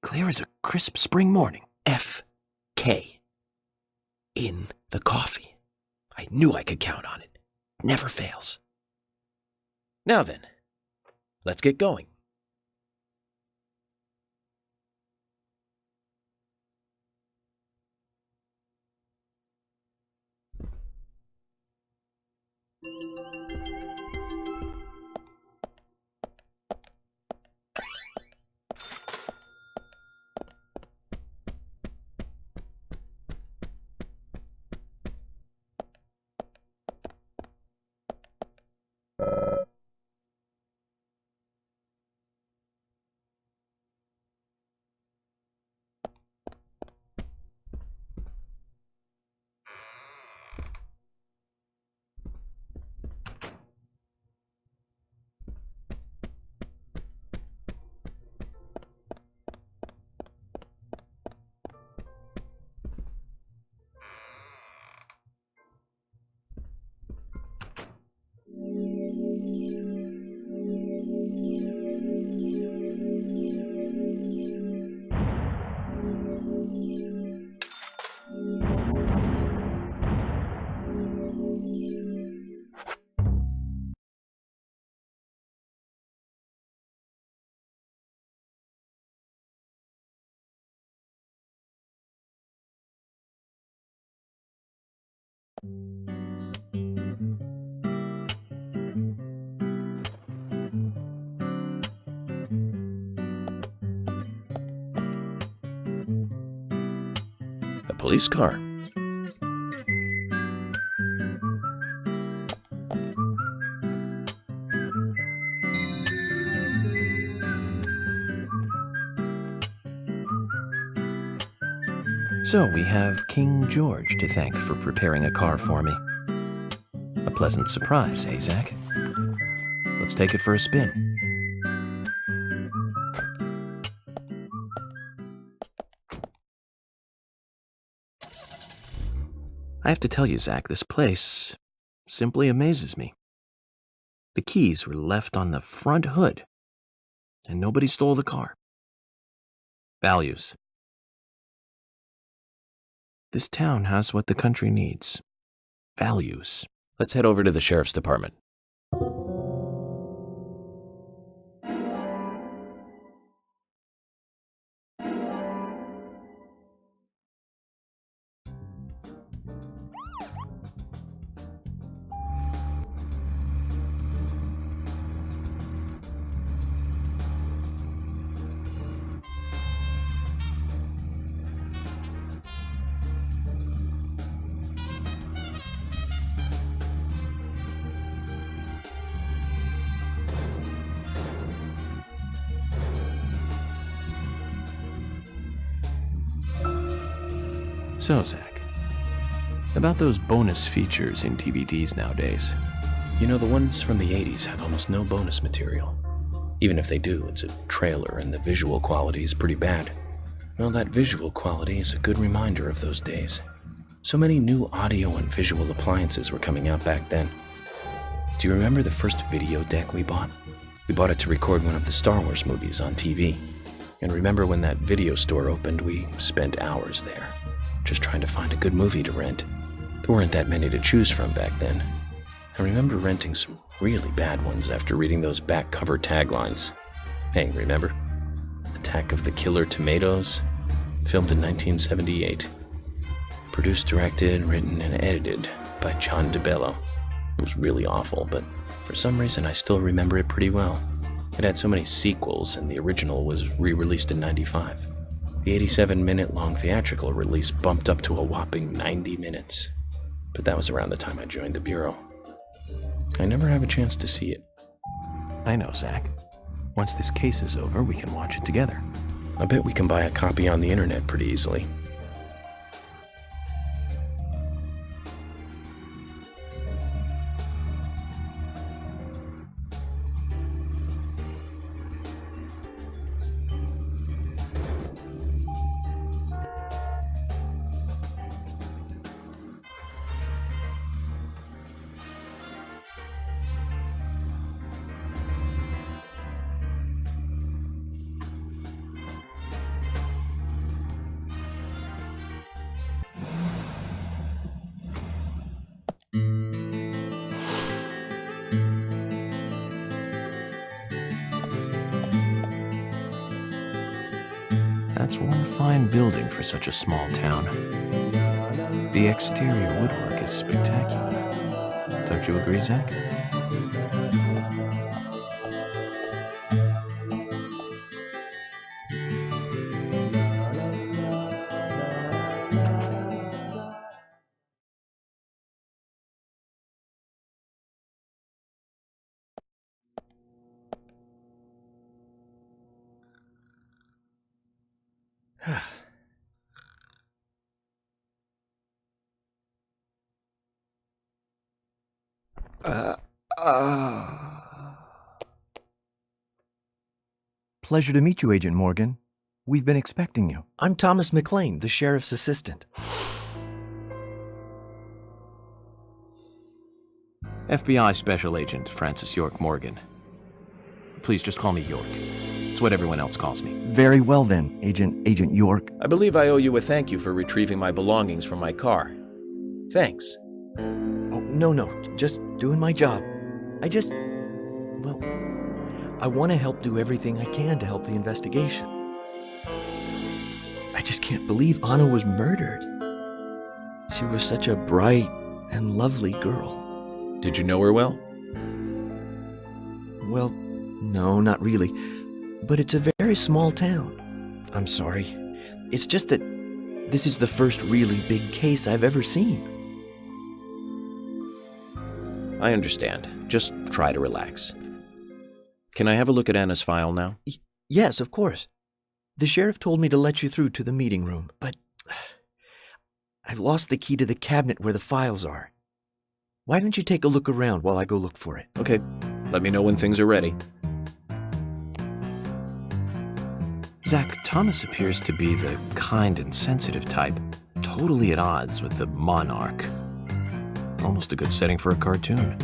Clear as a crisp spring morning. F.K. in the coffee. I knew I could count on it. Never fails. Now then, let's get going. A police car. So we have King George to thank for preparing a car for me. A pleasant surprise, eh, Zach? Let's take it for a spin. I have to tell you, Zach, this place simply amazes me. The keys were left on the front hood, and nobody stole the car. Values. This town has what the country needs. Values. Let's head over to the sheriff's department. So, Zach, about those bonus features in DVDs nowadays. You know, the ones from the 80s have almost no bonus material. Even if they do, it's a trailer and the visual quality is pretty bad. Well, that visual quality is a good reminder of those days. So many new audio and visual appliances were coming out back then. Do you remember the first video deck we bought? We bought it to record one of the Star Wars movies on TV. And remember when that video store opened, we spent hours there, just trying to find a good movie to rent. There weren't that many to choose from back then. I remember renting some really bad ones after reading those back cover taglines. Hey, remember? Attack of the Killer Tomatoes? Filmed in 1978. Produced, directed, written, and edited by John DeBello. It was really awful, but for some reason I still remember it pretty well. It had so many sequels, and the original was re-released in '95. The 87-minute-long theatrical release bumped up to a whopping 90 minutes. But that was around the time I joined the Bureau. I never have a chance to see it. I know, Zach. Once this case is over, we can watch it together. I bet we can buy a copy on the internet pretty easily. That's one fine building for such a small town. The exterior woodwork is spectacular. Don't you agree, Zach? Pleasure to meet you, Agent Morgan. We've been expecting you. I'm Thomas McLean, the sheriff's assistant. FBI Special Agent Francis York Morgan. Please just call me York. It's what everyone else calls me. Very well then, Agent York. I believe I owe you a thank you for retrieving my belongings from my car. Thanks. Oh, no, just doing my job. I want to help do everything I can to help the investigation. I just can't believe Anna was murdered. She was such a bright and lovely girl. Did you know her well? Well, no, not really. But it's a very small town. I'm sorry. It's just that this is the first really big case I've ever seen. I understand. Just try to relax. Can I have a look at Anna's file now? Yes, of course. The sheriff told me to let you through to the meeting room, but I've lost the key to the cabinet where the files are. Why don't you take a look around while I go look for it? Okay, let me know when things are ready. Zach, Thomas appears to be the kind and sensitive type, totally at odds with the monarch. Almost a good setting for a cartoon.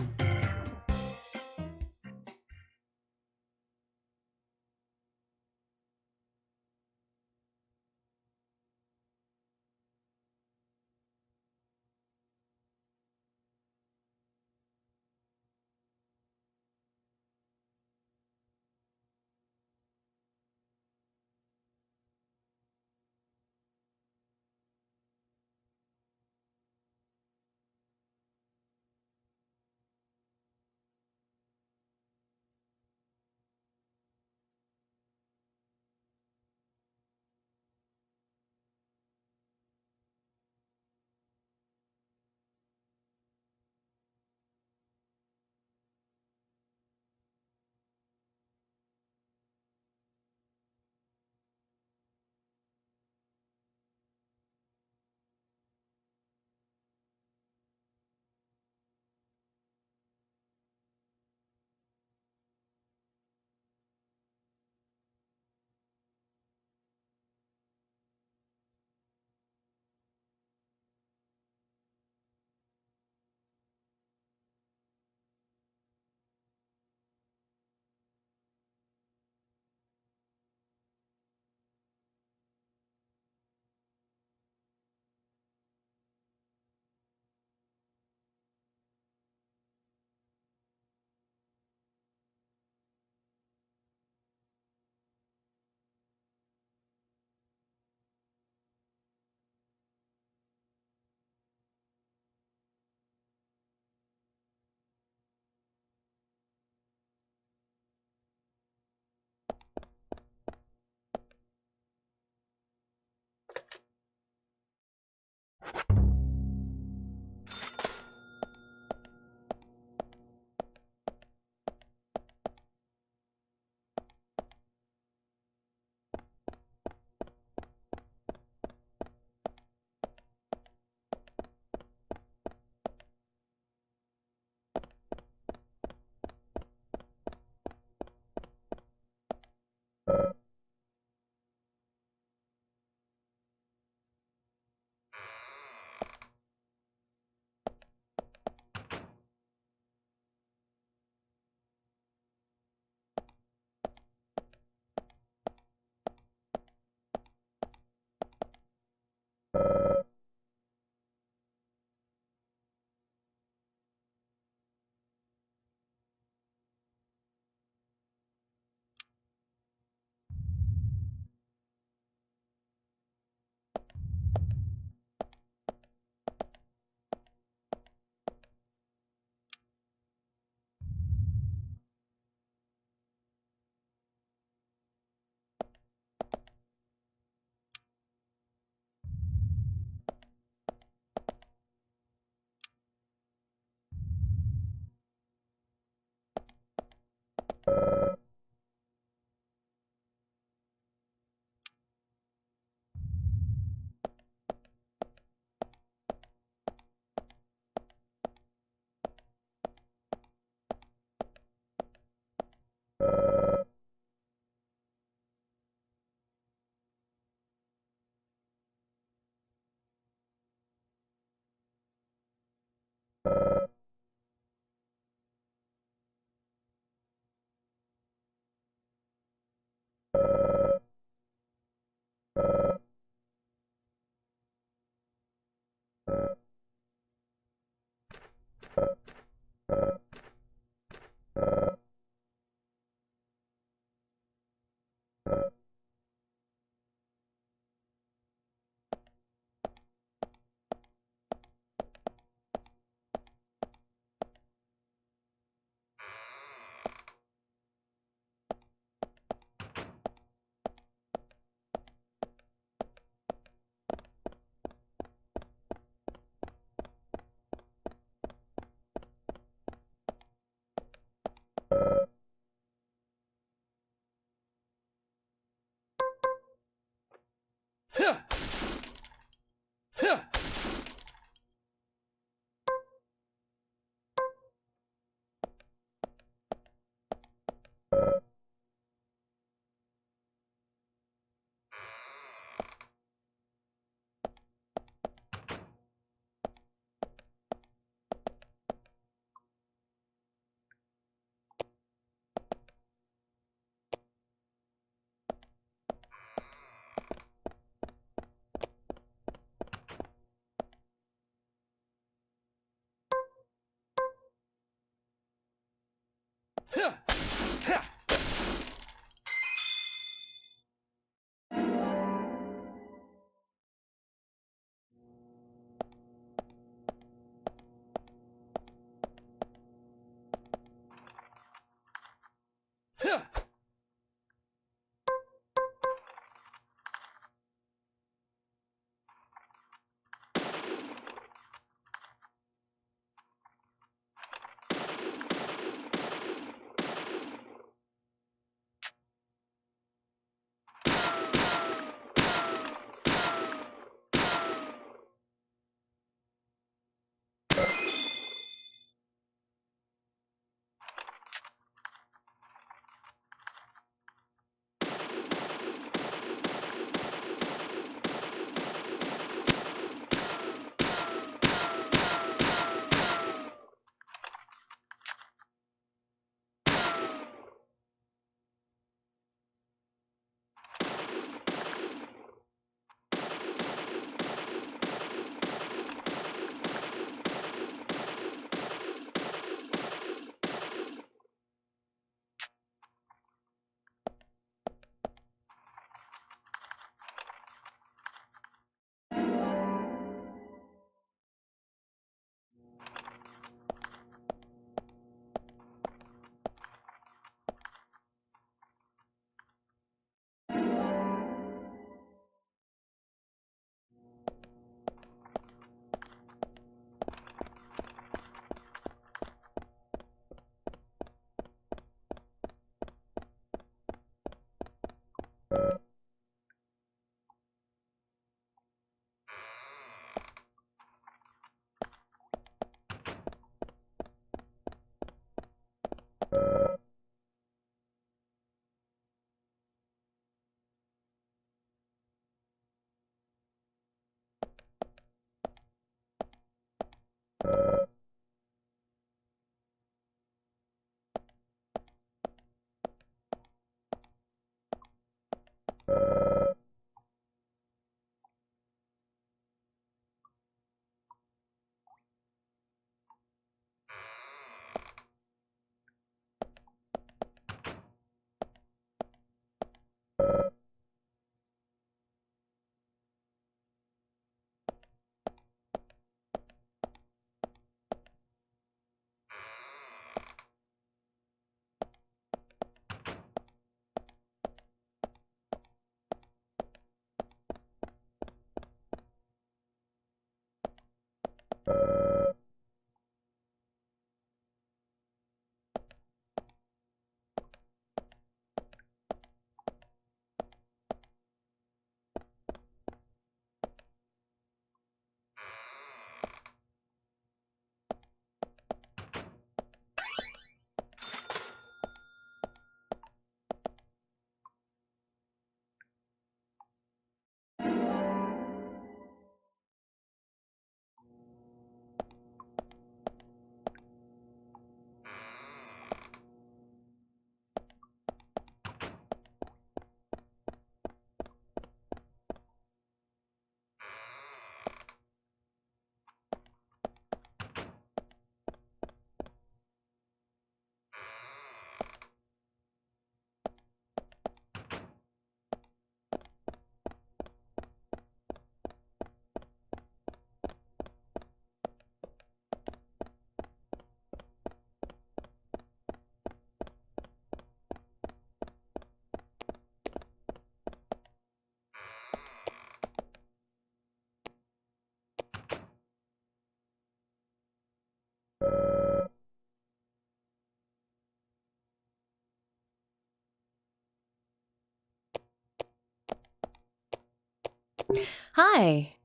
Hi.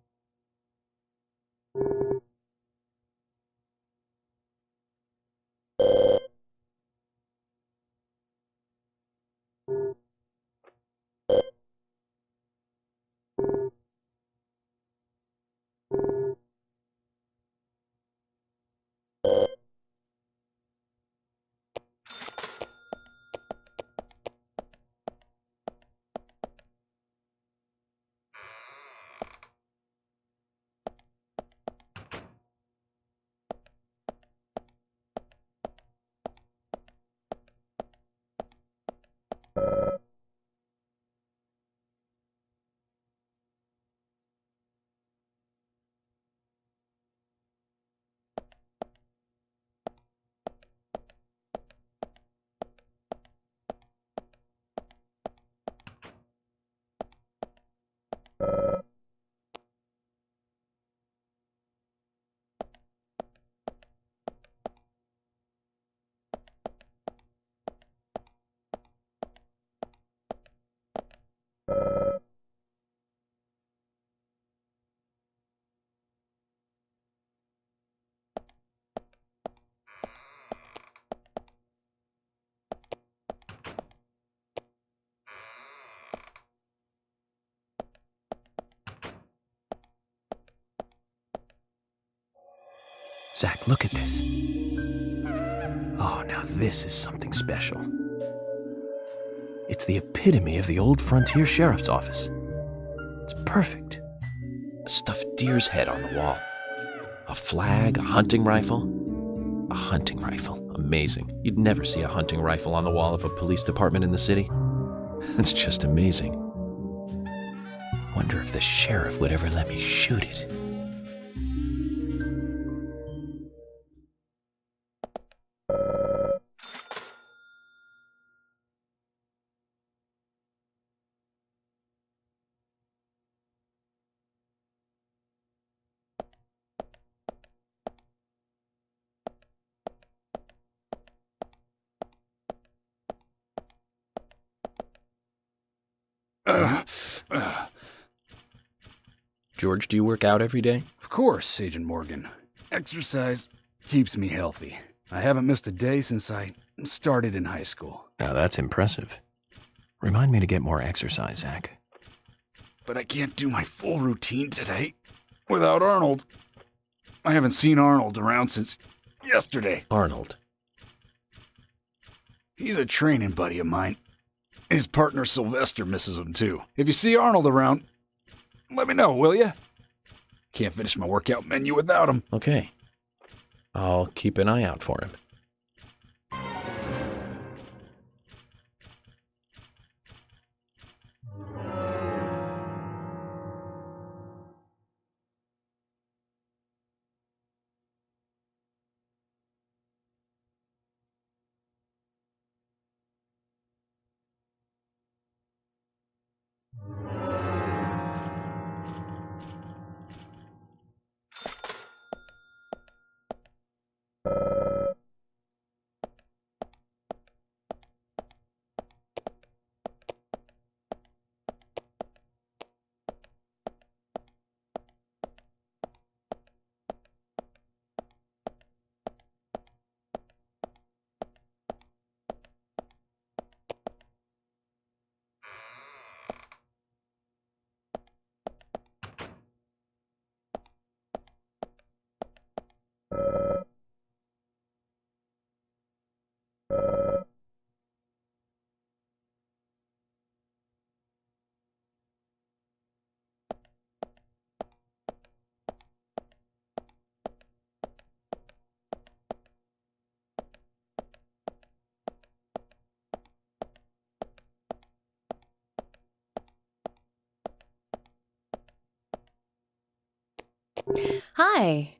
Zach, look at this. Oh, now this is something special. It's the epitome of the old frontier sheriff's office. It's perfect. A stuffed deer's head on the wall. A flag, a hunting rifle. A hunting rifle. Amazing. You'd never see a hunting rifle on the wall of a police department in the city. That's just amazing. Wonder if the sheriff would ever let me shoot it. George, do you work out every day? Of course, Agent Morgan. Exercise keeps me healthy. I haven't missed a day since I started in high school. Now that's impressive. Remind me to get more exercise, Zach. But I can't do my full routine today without Arnold. I haven't seen Arnold around since yesterday. Arnold. He's a training buddy of mine. His partner Sylvester misses him too. If you see Arnold around, let me know, will ya? Can't finish my workout menu without him. Okay. I'll keep an eye out for him. Hi.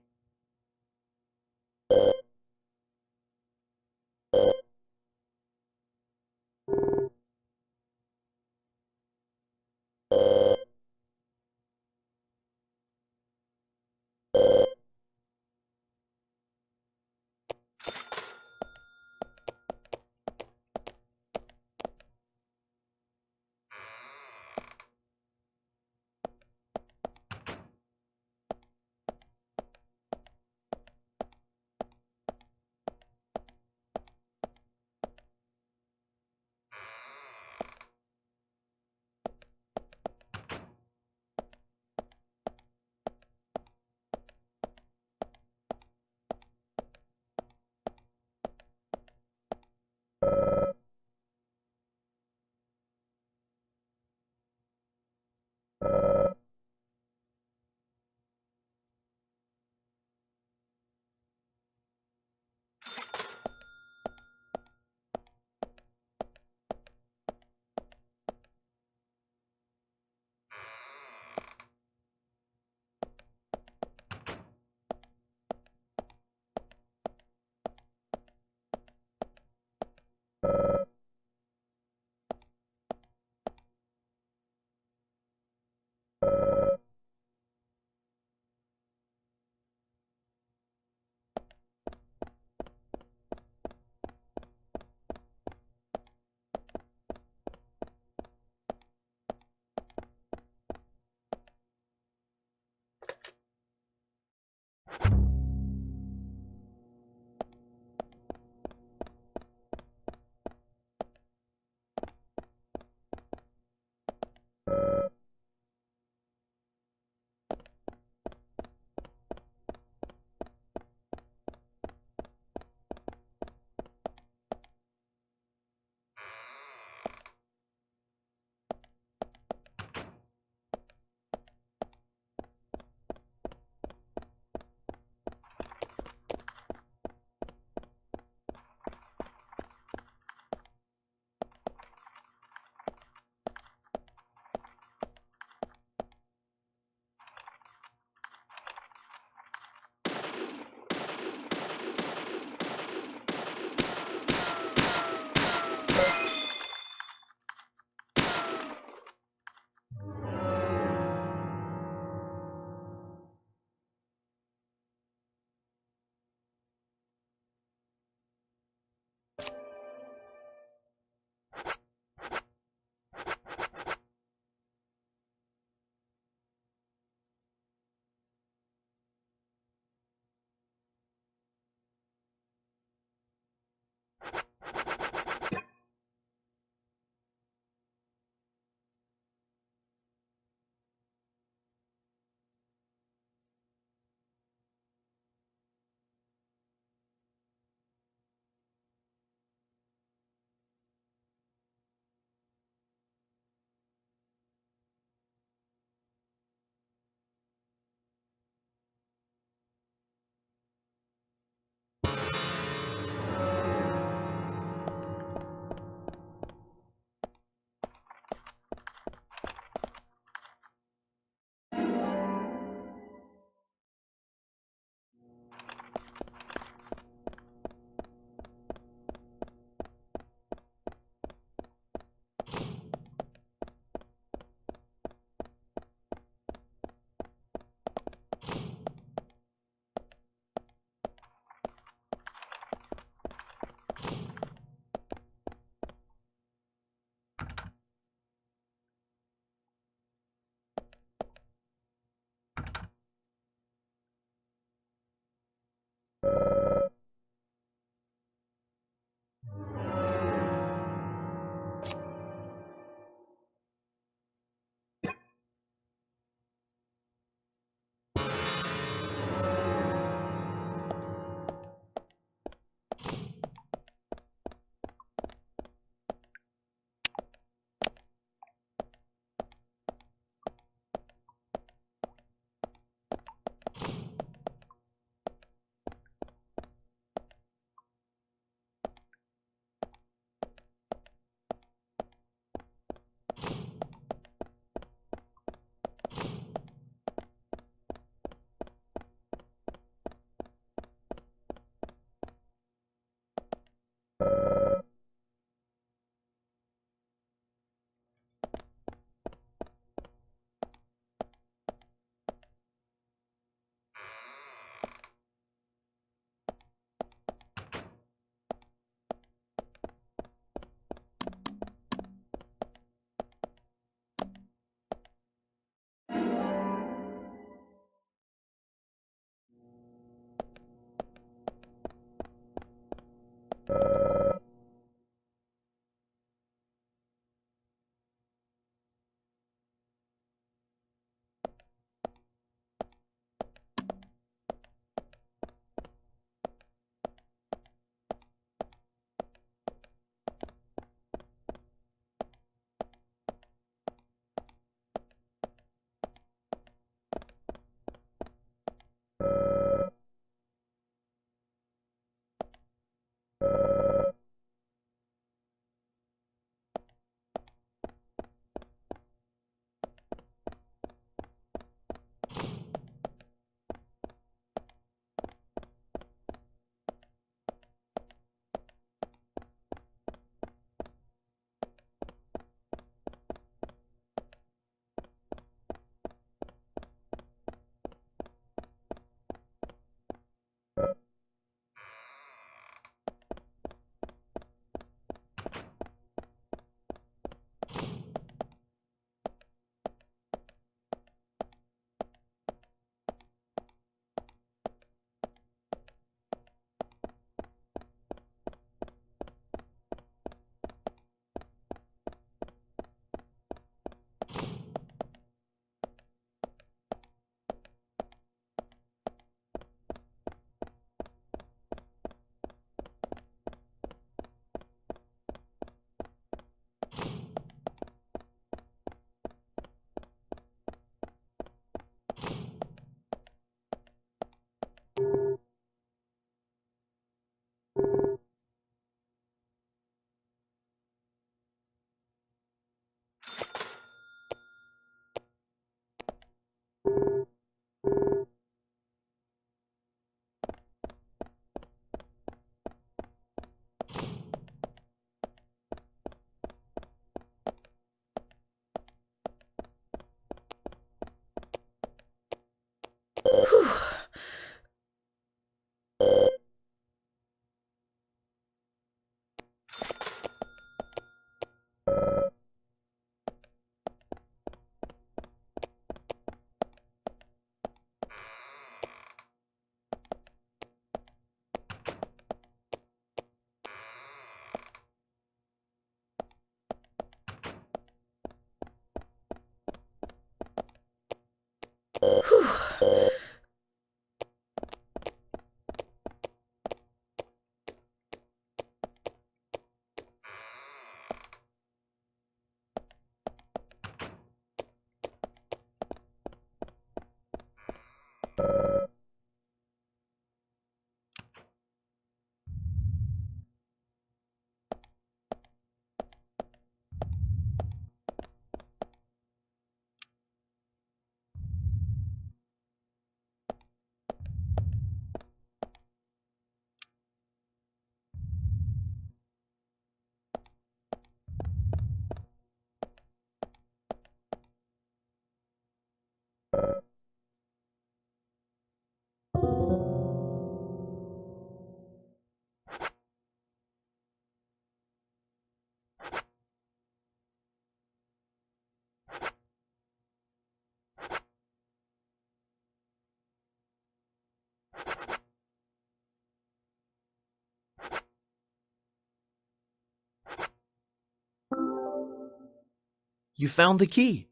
You found the key.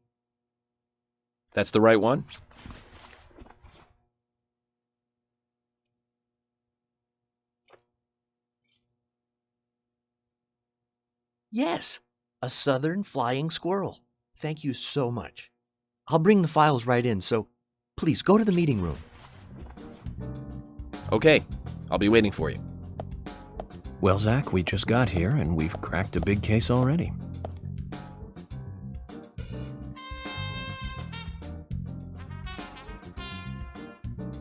That's the right one? Yes, a southern flying squirrel. Thank you so much. I'll bring the files right in, so please go to the meeting room. Okay, I'll be waiting for you. Well, Zach, we just got here, and we've cracked a big case already.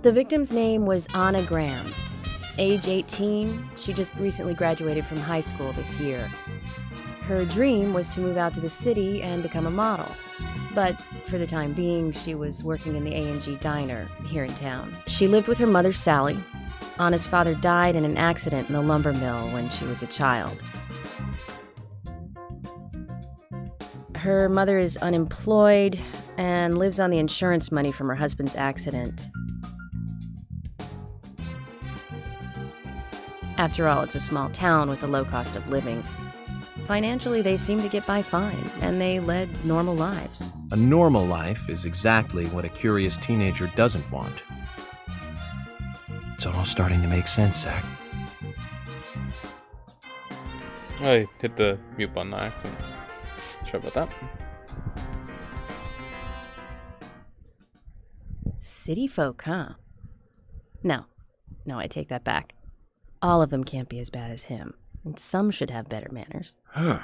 The victim's name was Anna Graham. Age 18, she just recently graduated from high school this year. Her dream was to move out to the city and become a model. But for the time being, she was working in the A&G diner here in town. She lived with her mother, Sally. Anna's father died in an accident in the lumber mill when she was a child. Her mother is unemployed and lives on the insurance money from her husband's accident. After all, it's a small town with a low cost of living. Financially, they seem to get by fine, and they led normal lives. A normal life is exactly what a curious teenager doesn't want. It's all starting to make sense, Zach. I hit the mute button on accident. Sorry about that. City folk, huh? No, I take that back. All of them can't be as bad as him, and some should have better manners. Huh.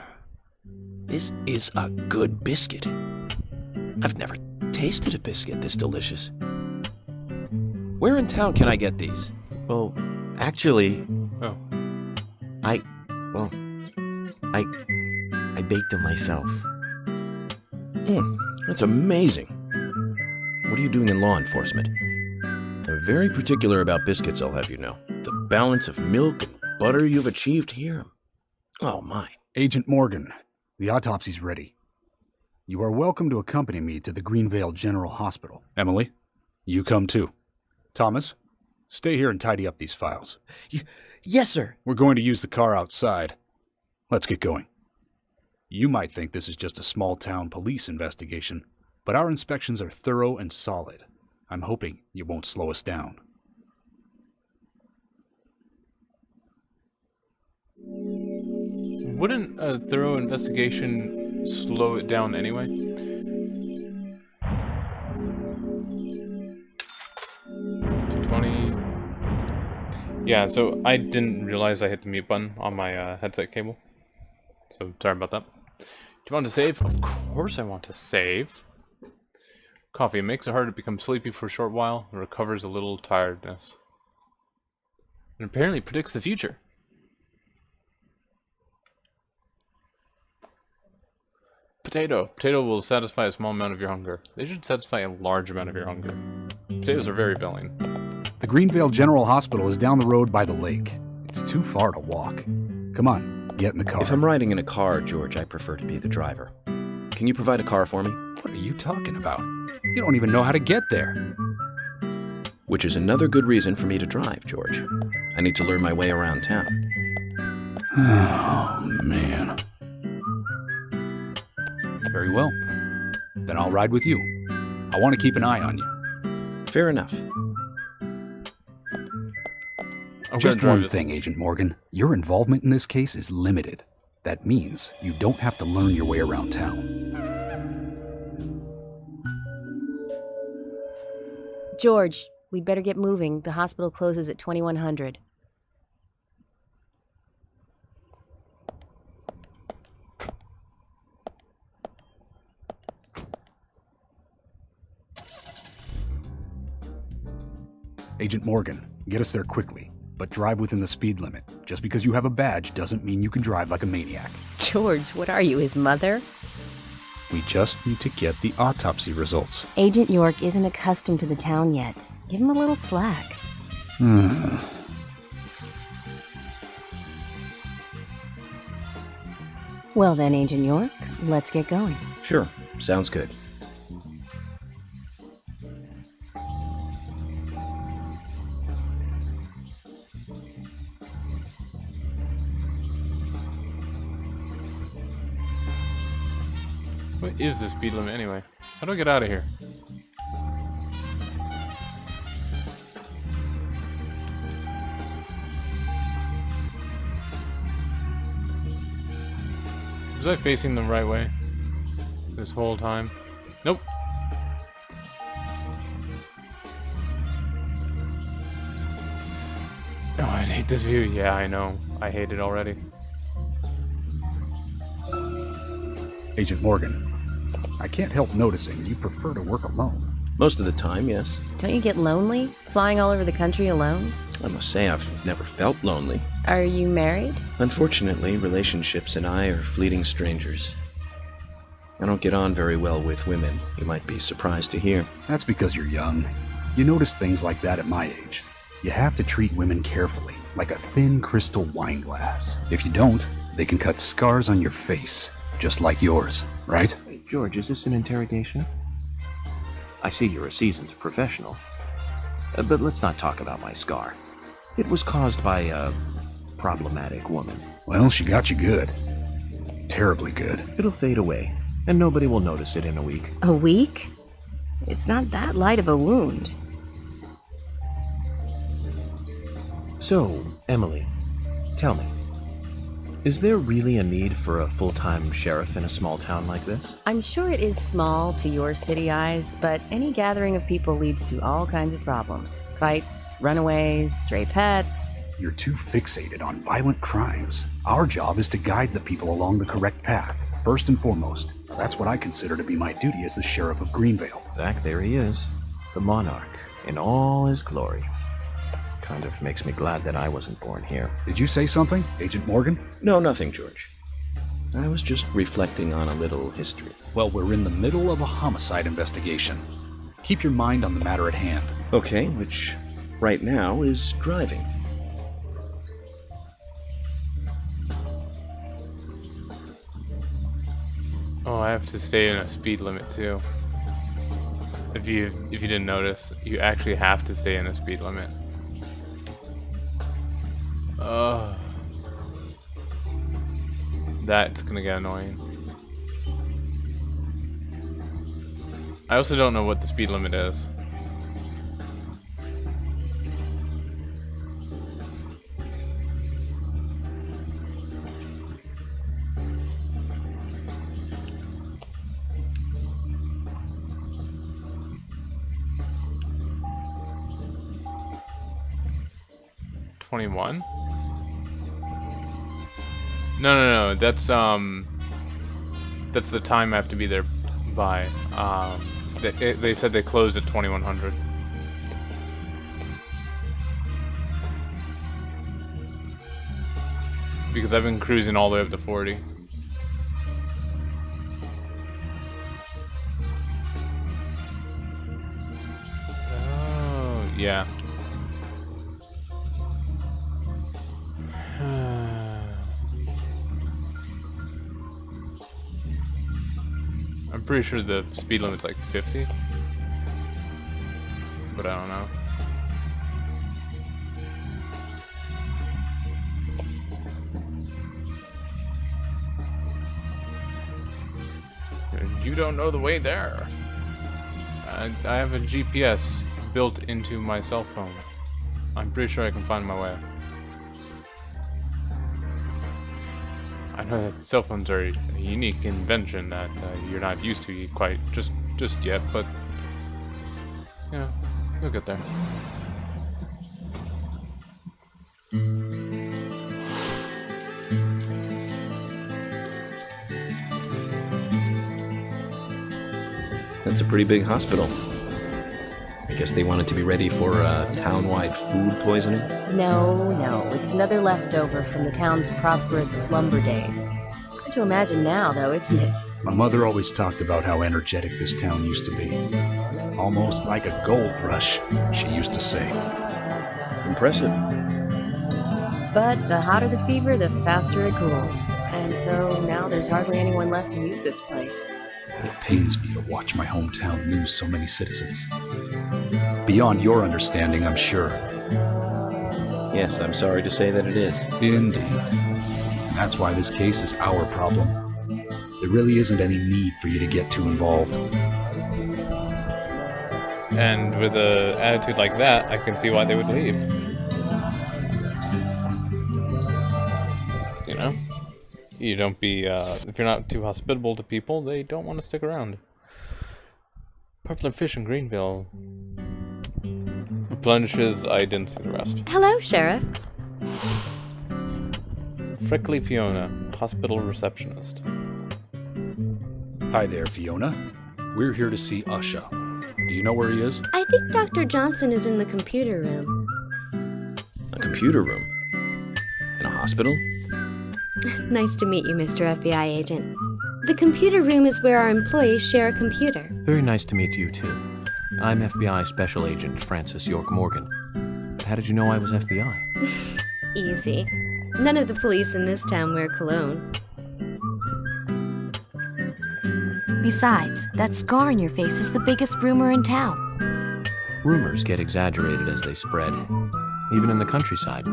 This is a good biscuit. I've never tasted a biscuit this delicious. Where in town can I get these? Well, actually... Oh. I baked them myself. That's amazing. What are you doing in law enforcement? I'm very particular about biscuits, I'll have you know. The balance of milk and butter you've achieved here. Oh, my. Agent Morgan, the autopsy's ready. You are welcome to accompany me to the Greenvale General Hospital. Emily, you come too. Thomas, stay here and tidy up these files. Yes, sir. We're going to use the car outside. Let's get going. You might think this is just a small-town police investigation, but our inspections are thorough and solid. I'm hoping you won't slow us down. Wouldn't a thorough investigation slow it down anyway? Yeah, so I didn't realize I hit the mute button on my headset cable. So sorry about that. Do you want to save? Of course I want to save. Coffee makes it hard to become sleepy for a short while and recovers a little tiredness. And apparently predicts the future. Potato. Potato will satisfy a small amount of your hunger. They should satisfy a large amount of your hunger. Potatoes are very filling. The Greenvale General Hospital is down the road by the lake. It's too far to walk. Come on, get in the car. If I'm riding in a car, George, I prefer to be the driver. Can you provide a car for me? What are you talking about? You don't even know how to get there. Which is another good reason for me to drive, George. I need to learn my way around town. Oh, man. Very well. Then I'll ride with you. I want to keep an eye on you. Fair enough. I'm Just gonna drive one this. thing, Agent Morgan. Your involvement in this case is limited. That means you don't have to learn your way around town. George, we'd better get moving. The hospital closes at 2100. Agent Morgan, get us there quickly, but drive within the speed limit. Just because you have a badge doesn't mean you can drive like a maniac. George, what are you, his mother? We just need to get the autopsy results. Agent York isn't accustomed to the town yet. Give him a little slack. Well then, Agent York, let's get going. Sure, sounds good. What is the speed limit anyway? How do I get out of here? Was I facing the right way this whole time? Nope. Oh, I hate this view. Yeah, I know. I hate it already. Agent Morgan, I can't help noticing you prefer to work alone. Most of the time, yes. Don't you get lonely, flying all over the country alone? I must say I've never felt lonely. Are you married? Unfortunately, relationships and I are fleeting strangers. I don't get on very well with women, you might be surprised to hear. That's because you're young. You notice things like that at my age. You have to treat women carefully, like a thin crystal wine glass. If you don't, they can cut scars on your face, just like yours, right? Hey, George, is this an interrogation? I see you're a seasoned professional. But let's not talk about my scar. It was caused by a problematic woman. Well, she got you good. Terribly good. It'll fade away, and nobody will notice it in a week. A week? It's not that light of a wound. So, Emily, tell me, is there really a need for a full-time sheriff in a small town like this? I'm sure it is small to your city eyes, but any gathering of people leads to all kinds of problems. Fights, runaways, stray pets. You're too fixated on violent crimes. Our job is to guide the people along the correct path, first and foremost. That's what I consider to be my duty as the sheriff of Greenvale. Zach, there he is. The monarch, in all his glory. Kind of makes me glad that I wasn't born here. Did you say something, Agent Morgan? No, nothing, George. I was just reflecting on a little history. Well, we're in the middle of a homicide investigation. Keep your mind on the matter at hand. Okay, which right now is driving. Oh, I have to stay in a speed limit too. If you didn't notice, you actually have to stay in a speed limit. That's gonna get annoying. I also don't know what the speed limit is. No, that's the time I have to be there by. They said they closed at 2100. Because I've been cruising all the way up to 40. Oh, yeah. I'm pretty sure the speed limit's like 50. But I don't know. You don't know the way there. I have a GPS built into my cell phone. I'm pretty sure I can find my way. I know that cell phones are a unique invention that you're not used to quite just yet, but you know, you'll get there. That's a pretty big hospital. I guess they wanted to be ready for town-wide food poisoning? No, it's another leftover from the town's prosperous slumber days. Hard to imagine now, though, isn't it? My mother always talked about how energetic this town used to be. Almost like a gold rush, she used to say. Impressive. But the hotter the fever, the faster it cools. And so now there's hardly anyone left to use this place. It pains me to watch my hometown lose so many citizens. Beyond your understanding, I'm sure. Yes, I'm sorry to say that it is. Indeed. That's why this case is our problem. There really isn't any need for you to get too involved. And with an attitude like that, I can see why they would leave. You know? You don't be, if you're not too hospitable to people, they don't want to stick around. Popular fish in Greenville. Replenishes, I didn't see the rest. Hello, Sheriff. Freckly Fiona, hospital receptionist. Hi there, Fiona. We're here to see Usha. Do you know where he is? I think Dr. Johnson is in the computer room. A computer room? In a hospital? Nice to meet you, Mr. FBI agent. The computer room is where our employees share a computer. Very nice to meet you, too. I'm FBI Special Agent Francis York Morgan. How did you know I was FBI? Easy. None of the police in this town wear cologne. Besides, that scar on your face is the biggest rumor in town. Rumors get exaggerated as they spread, even in the countryside.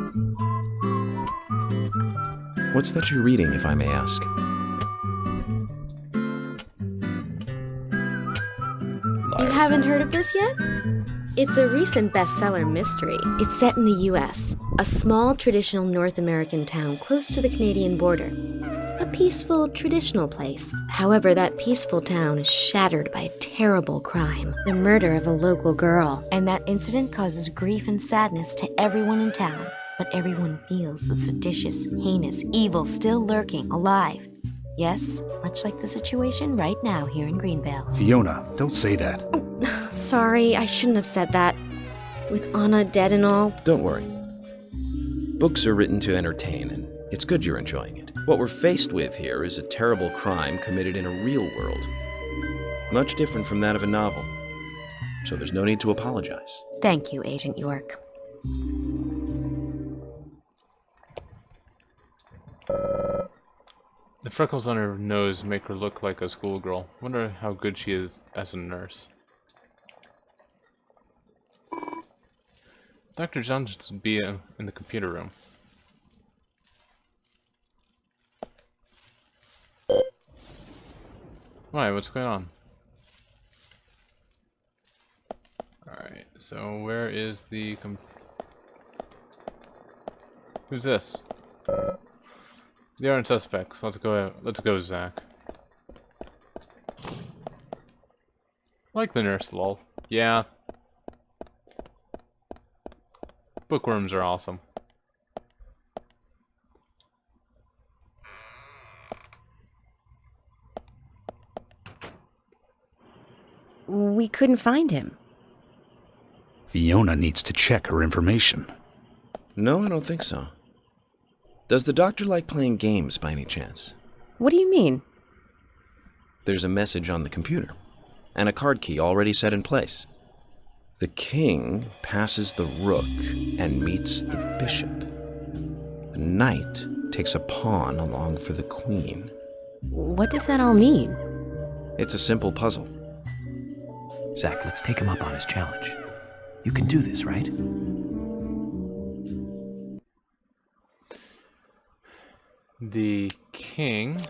What's that you're reading, if I may ask? You haven't heard of this yet? It's a recent bestseller mystery. It's set in the U.S., a small traditional North American town close to the Canadian border. A peaceful, traditional place. However, that peaceful town is shattered by a terrible crime. The murder of a local girl. And that incident causes grief and sadness to everyone in town. But everyone feels the seditious, heinous evil still lurking, alive. Yes, much like the situation right now here in Greenvale. Fiona, don't say that. Sorry, I shouldn't have said that. With Anna dead and all. Don't worry. Books are written to entertain, and it's good you're enjoying it. What we're faced with here is a terrible crime committed in a real world. Much different from that of a novel. So there's no need to apologize. Thank you, Agent York. The freckles on her nose make her look like a schoolgirl. Wonder how good she is as a nurse. Dr. Johnson would be in the computer room. Why? What's going on? Alright, so where is the Who's this? They aren't suspects. Let's go, Zach. Like the nurse, lol. Yeah. Bookworms are awesome. We couldn't find him. Fiona needs to check her information. No, I don't think so. Does the doctor like playing games by any chance? What do you mean? There's a message on the computer, and a card key already set in place. The king passes the rook and meets the bishop. The knight takes a pawn along for the queen. What does that all mean? It's a simple puzzle. Zach, let's take him up on his challenge. You can do this, right? The king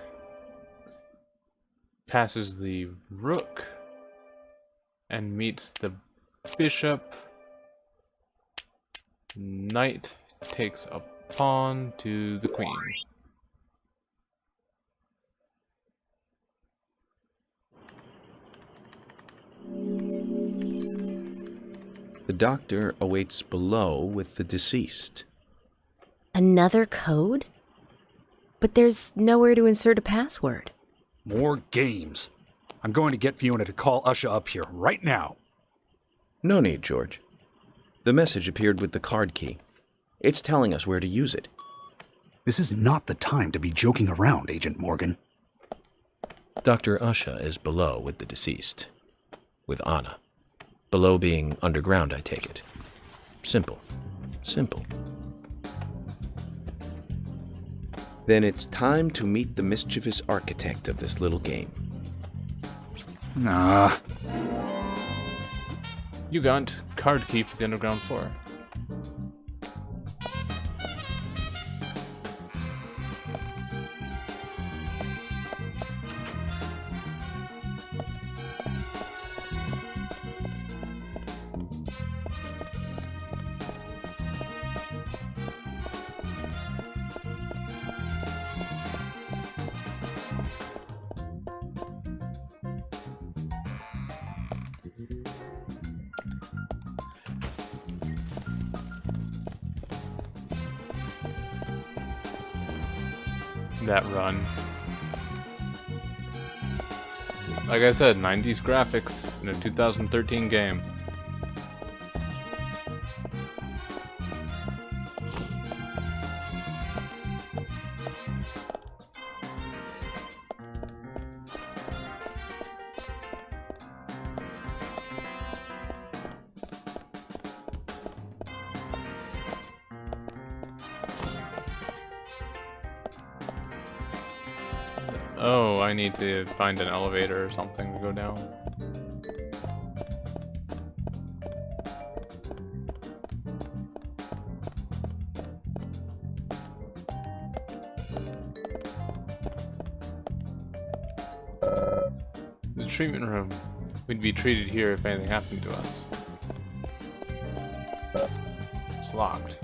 passes the rook and meets the bishop. Knight takes a pawn to the queen. The doctor awaits below with the deceased. Another code? But there's nowhere to insert a password. More games. I'm going to get Fiona to call Usha up here right now. No need, George. The message appeared with the card key. It's telling us where to use it. This is not the time to be joking around, Agent Morgan. Dr. Usha is below with the deceased. With Anna. Below being underground, I take it. Simple. Simple. Then it's time to meet the mischievous architect of this little game. Nah. You got card key for the underground floor. That run. Like I said, 90s graphics in a 2013 game. Oh, I need to find an elevator or something to go down. The treatment room. We'd be treated here if anything happened to us. It's locked.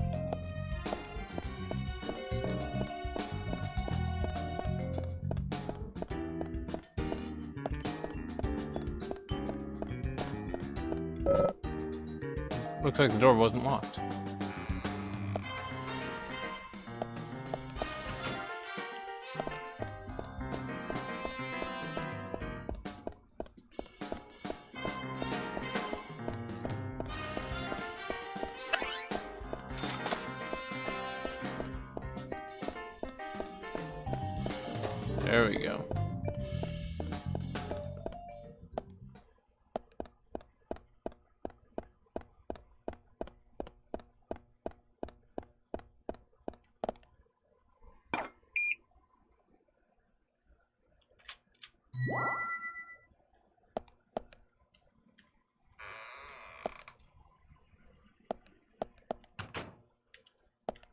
Looks like the door wasn't locked. There we go.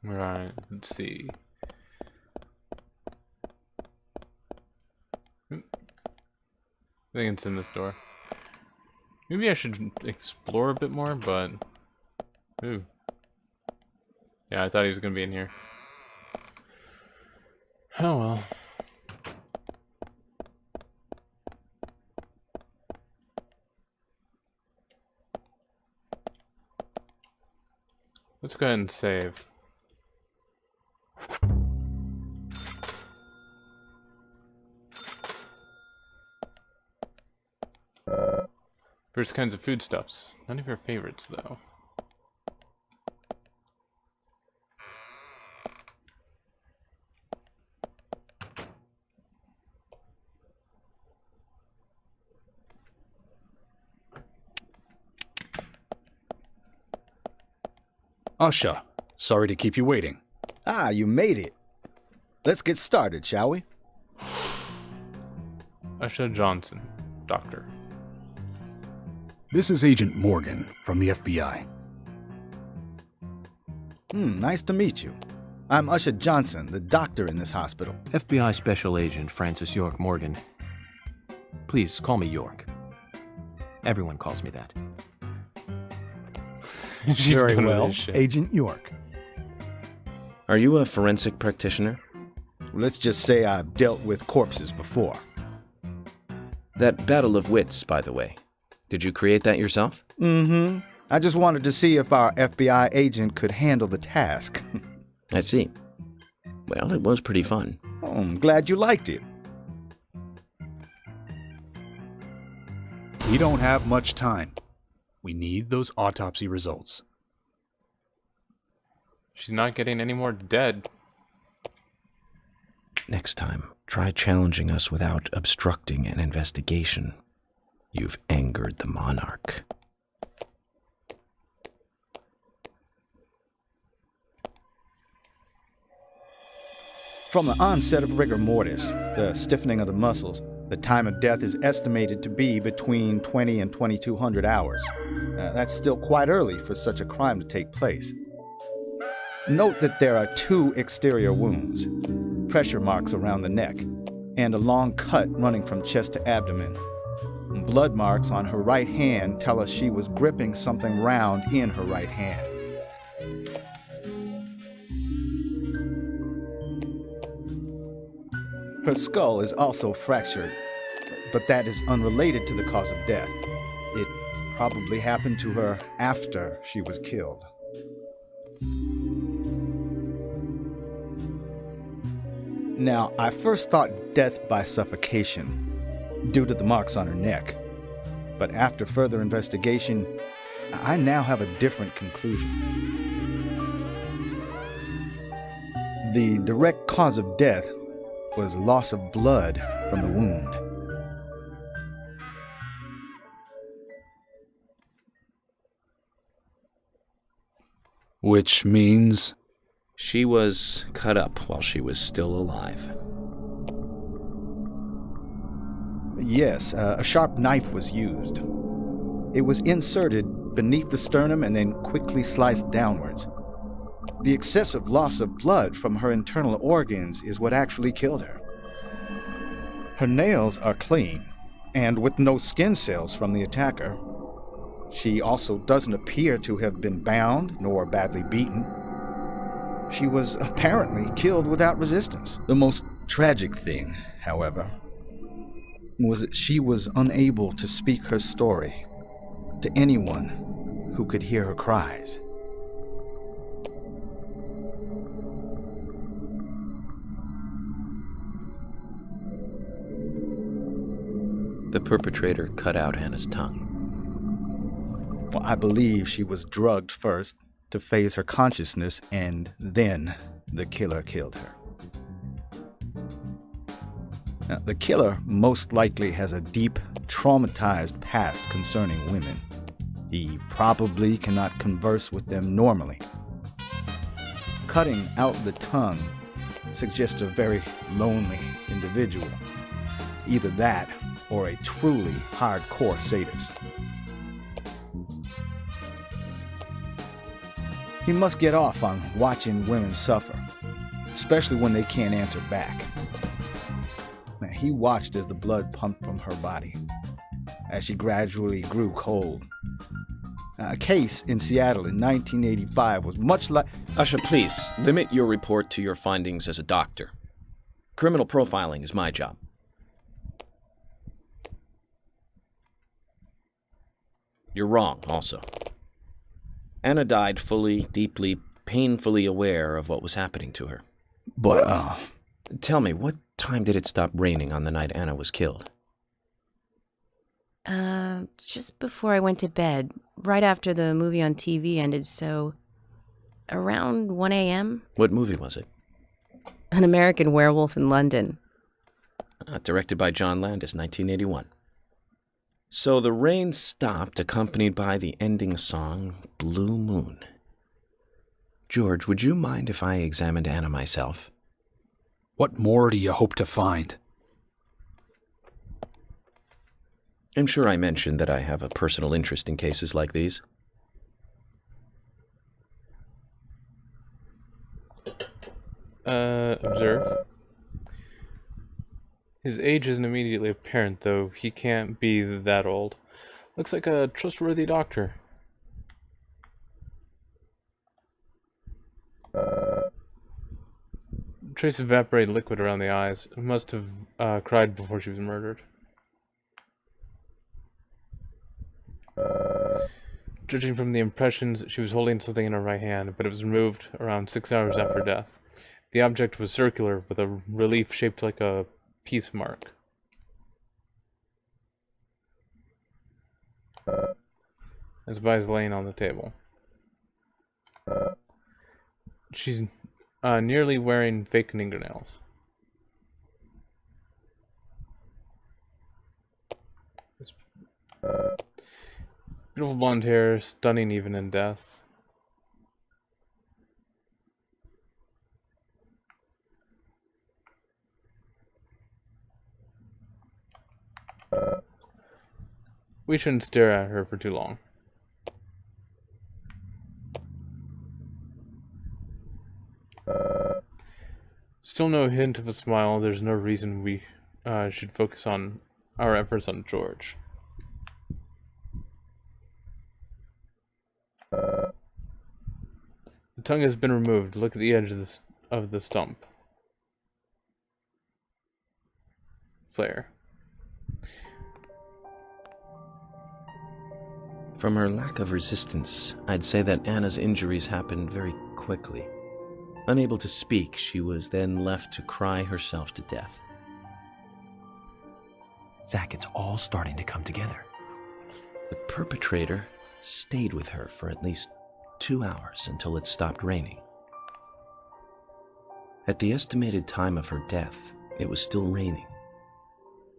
Right, let's see. I think it's in this door. Maybe I should explore a bit more, but... Ooh. Yeah, I thought he was gonna be in here. Oh well. Let's go ahead and save. First kinds of foodstuffs. None of your favorites, though. Usha, sorry to keep you waiting. Ah, you made it. Let's get started, shall we? Usha Johnson, doctor. This is Agent Morgan from the FBI. Nice to meet you. I'm Usha Johnson, the doctor in this hospital. FBI Special Agent Francis York Morgan. Please call me York. Everyone calls me that. She's Very done with well, this shit. Agent York. Are you a forensic practitioner? Let's just say I've dealt with corpses before. That battle of wits, by the way. Did you create that yourself? Mm-hmm. I just wanted to see if our FBI agent could handle the task. I see. Well, it was pretty fun. Oh, I'm glad you liked it. We don't have much time. We need those autopsy results. She's not getting any more dead. Next time, try challenging us without obstructing an investigation. You've angered the monarch. From the onset of rigor mortis, the stiffening of the muscles, the time of death is estimated to be between 20 and 2200 hours. That's still quite early for such a crime to take place. Note that there are 2 exterior wounds, pressure marks around the neck, and a long cut running from chest to abdomen. Blood marks on her right hand tell us she was gripping something round in her right hand. Her skull is also fractured, but that is unrelated to the cause of death. It probably happened to her after she was killed. Now, I first thought death by suffocation, due to the marks on her neck. But after further investigation, I now have a different conclusion. The direct cause of death was loss of blood from the wound. Which means... She was cut up while she was still alive. Yes, a sharp knife was used. It was inserted beneath the sternum and then quickly sliced downwards. The excessive loss of blood from her internal organs is what actually killed her. Her nails are clean, and with no skin cells from the attacker. She also doesn't appear to have been bound nor badly beaten. She was apparently killed without resistance. The most tragic thing, however, was that she was unable to speak her story to anyone who could hear her cries. The perpetrator cut out Hannah's tongue. Well, I believe she was drugged first to phase her consciousness, and then the killer killed her. Now, the killer most likely has a deep, traumatized past concerning women. He probably cannot converse with them normally. Cutting out the tongue suggests a very lonely individual. Either that or a truly hardcore sadist. He must get off on watching women suffer, especially when they can't answer back. Now, he watched as the blood pumped from her body, as she gradually grew cold. A case in Seattle in 1985 was much like... Usha, please, limit your report to your findings as a doctor. Criminal profiling is my job. You're wrong, also. Anna died fully, deeply, painfully aware of what was happening to her. But, Tell me, what time did it stop raining on the night Anna was killed? Just before I went to bed, right after the movie on TV ended, so around 1 a.m. What movie was it? An American Werewolf in London. Directed by John Landis, 1981. So the rain stopped, accompanied by the ending song, Blue Moon. George, would you mind if I examined Anna myself? What more do you hope to find? I'm sure I mentioned that I have a personal interest in cases like these. Observe. His age isn't immediately apparent, though. He can't be that old. Looks like a trustworthy doctor. Trace evaporated liquid around the eyes. Must have cried before she was murdered. Judging from the impressions, she was holding something in her right hand, but it was removed around 6 hours after death. The object was circular, with a relief shaped like a peace mark. His body's laying on the table. She's nearly wearing fake fingernails. Beautiful blonde hair, stunning even in death. We shouldn't stare at her for too long. Still no hint of a smile. There's no reason we should focus on our efforts on George. The tongue has been removed. Look at the edge of the stump. Flare. From her lack of resistance, I'd say that Anna's injuries happened very quickly. Unable to speak, she was then left to cry herself to death. Zach, it's all starting to come together. The perpetrator stayed with her for at least 2 hours until it stopped raining. At the estimated time of her death, it was still raining,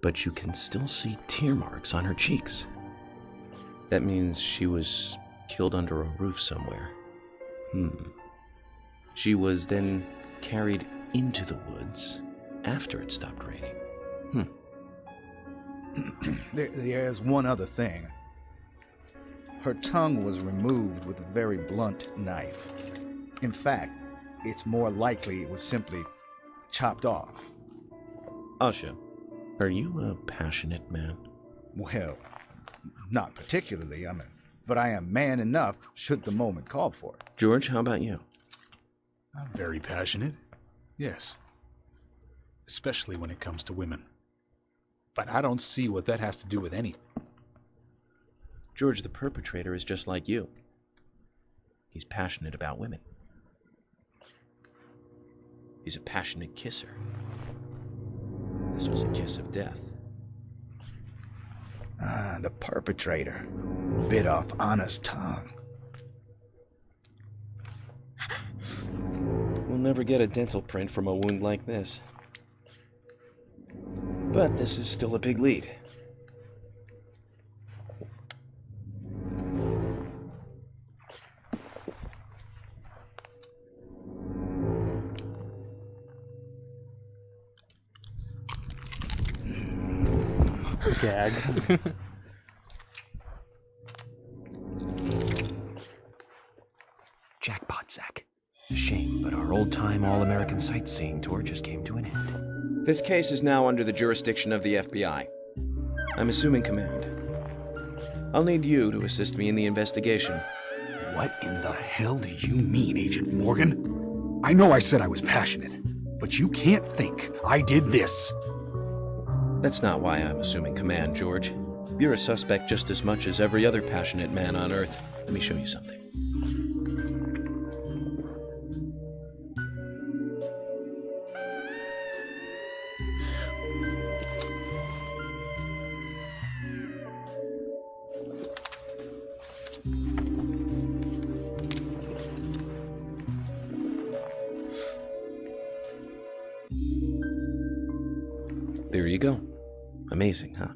but you can still see tear marks on her cheeks. That means she was killed under a roof somewhere. She was then carried into the woods after it stopped raining. There's one other thing. Her tongue was removed with a very blunt knife. In fact, it's more likely it was simply chopped off. Asha, are you a passionate man? Well, not particularly, but I am man enough should the moment call for it. George, how about you? I'm very passionate, yes. Especially when it comes to women. But I don't see what that has to do with anything. George, the perpetrator, is just like you. He's passionate about women. He's a passionate kisser. This was a kiss of death. The perpetrator bit off Anna's tongue. We'll never get a dental print from a wound like this. But this is still a big lead. Gag. Jackpot, Zach. A shame, but our old-time all-American sightseeing tour just came to an end. This case is now under the jurisdiction of the FBI. I'm assuming command. I'll need you to assist me in the investigation. What in the hell do you mean, Agent Morgan? I know I said I was passionate, but you can't think I did this. That's not why I'm assuming command, George. You're a suspect just as much as every other passionate man on Earth. Let me show you something. There you go. Amazing, huh?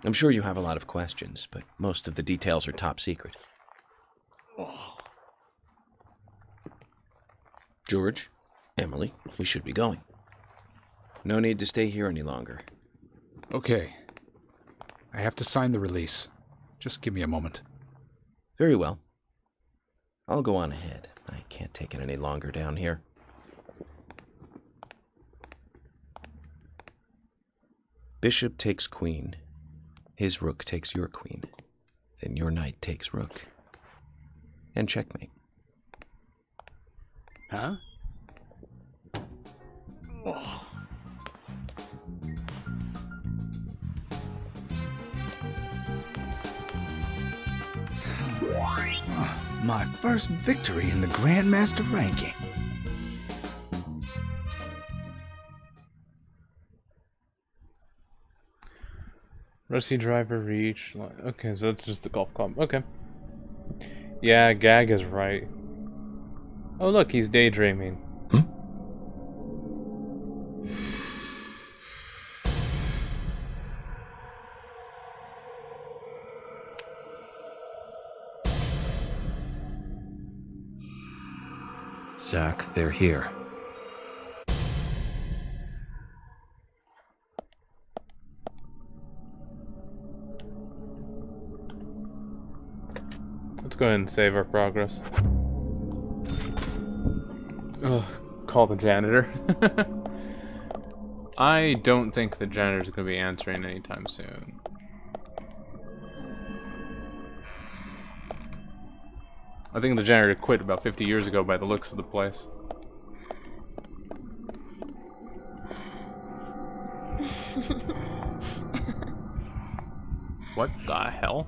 I'm sure you have a lot of questions, but most of the details are top secret. George, Emily, we should be going. No need to stay here any longer. Okay. I have to sign the release. Just give me a moment. Very well. I'll go on ahead. I can't take it any longer down here. Bishop takes queen. His rook takes your queen. Then your knight takes rook. And checkmate. Huh? Oh. My first victory in the Grandmaster ranking. Rusty driver reach. Okay, so that's just the golf club. Okay. Yeah, Gag is right. Oh look, he's daydreaming. Zach, they're here. Let's go ahead and save our progress. Ugh, call the janitor. I don't think the janitor's gonna be answering anytime soon. I think the janitor quit about 50 years ago by the looks of the place. What the hell?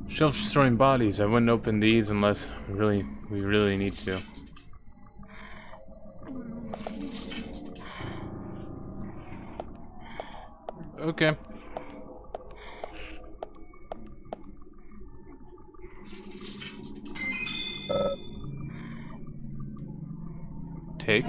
Shelves storing bodies. I wouldn't open these unless we really need to. Okay. Take.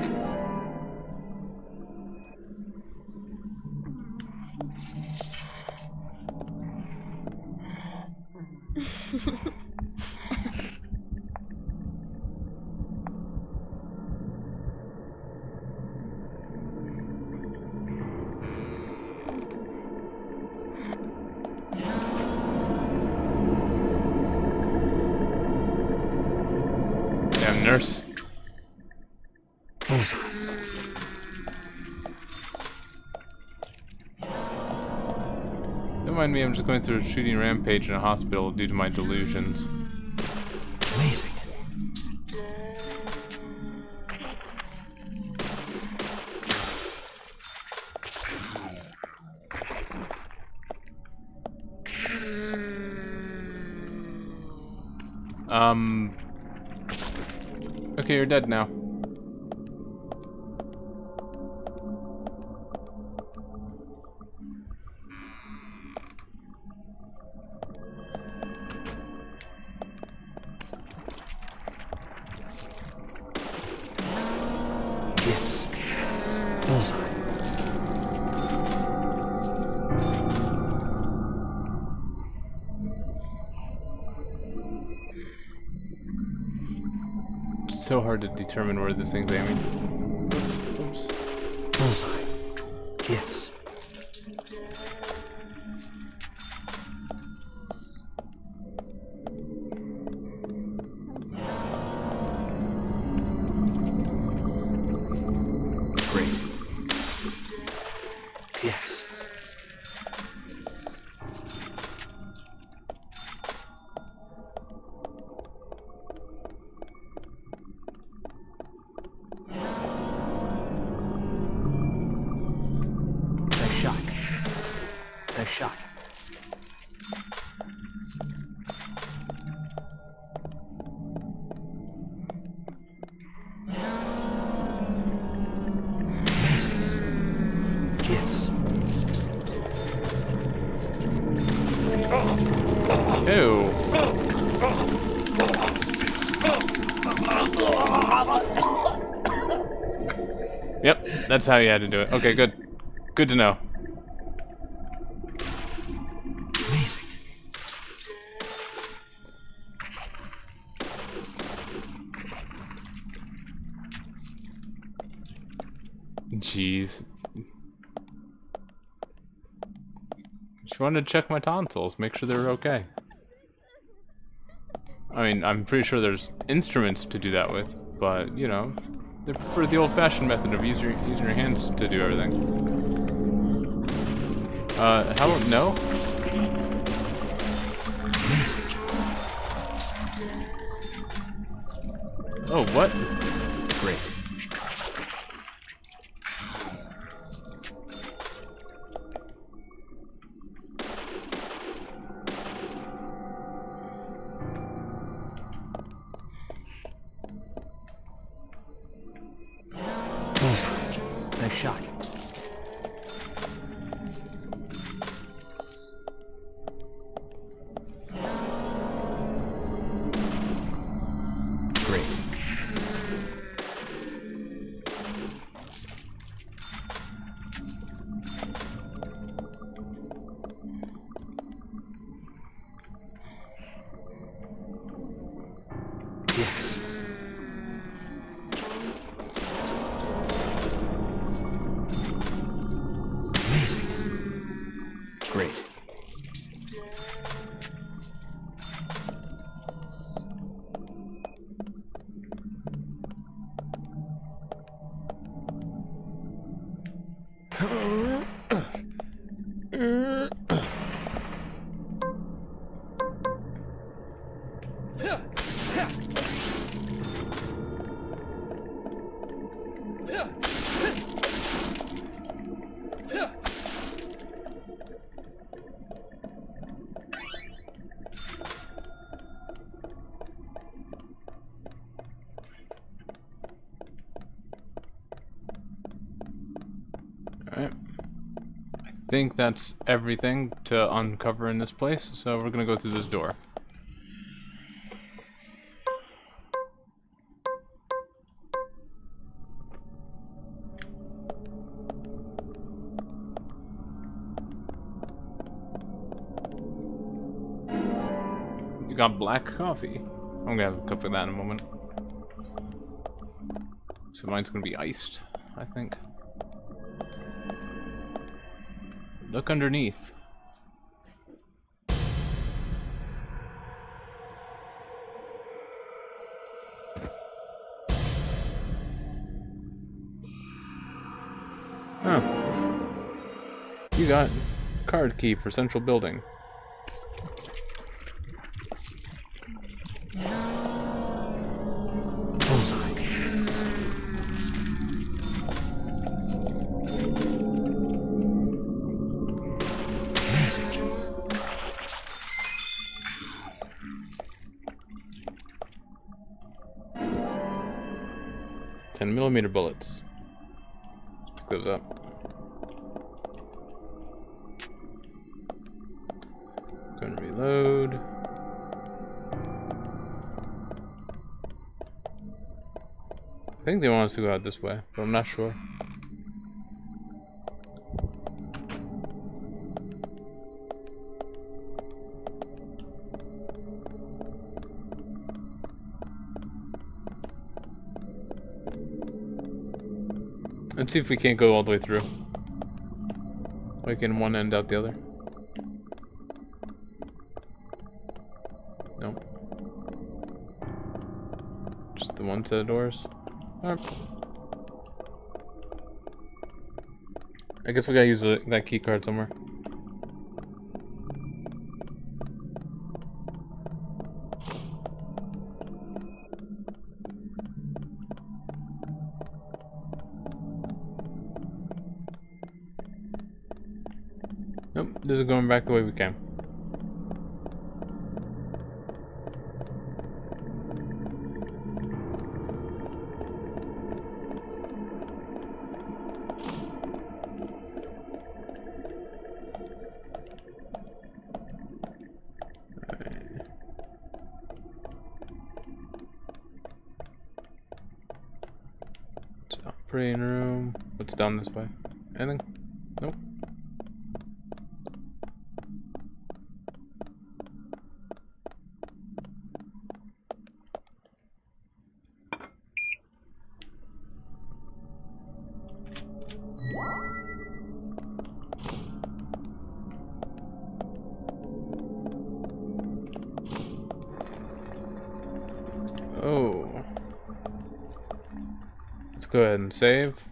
Damn nurse. Bullseye. Don't mind me, I'm just going through a shooting rampage in a hospital due to my delusions. Amazing. Okay, you're dead now. Yes. Bullseye. It's so hard to determine where this thing's aiming. Oops. Bullseye. Yes. Great. Yes. Nice shot. Nice shot. Amazing. Yes. Ew. Yep, that's how you had to do it. Okay, good. Good to know. Amazing. Jeez. Just wanted to check my tonsils, make sure they're okay. I mean, I'm pretty sure there's instruments to do that with, but, you know, they prefer the old-fashioned method of using your hands to do everything. Hello? No? Oh, what? Great. Nice shot. Great. Yes. Amazing. Great. Alright. I think that's everything to uncover in this place, so we're gonna go through this door. You got black coffee. I'm gonna have a cup of that in a moment. So mine's gonna be iced, I think. Look underneath. Huh. You got card key for central building. Bullseye. Amazing. 10mm bullets. Let's pick those up. Go and reload. I think they want us to go out this way, but I'm not sure. Let's see if we can't go all the way through. Like in one end, out the other. Nope. Just the one set of doors. Alright. I guess we gotta use that key card somewhere. Nope, this is going back the way we came. Operating room. What's down this way? Anything? Nope. go ahead and save.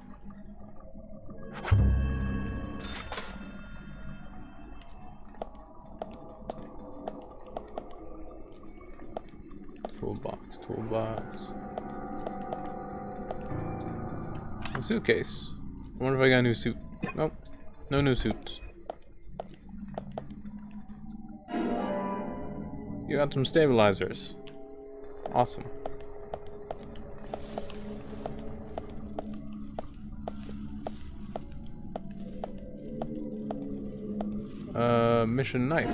Toolbox, toolbox. A suitcase. I wonder if I got a new suit. Nope. No new suits. You got some stabilizers. Awesome. Mission knife.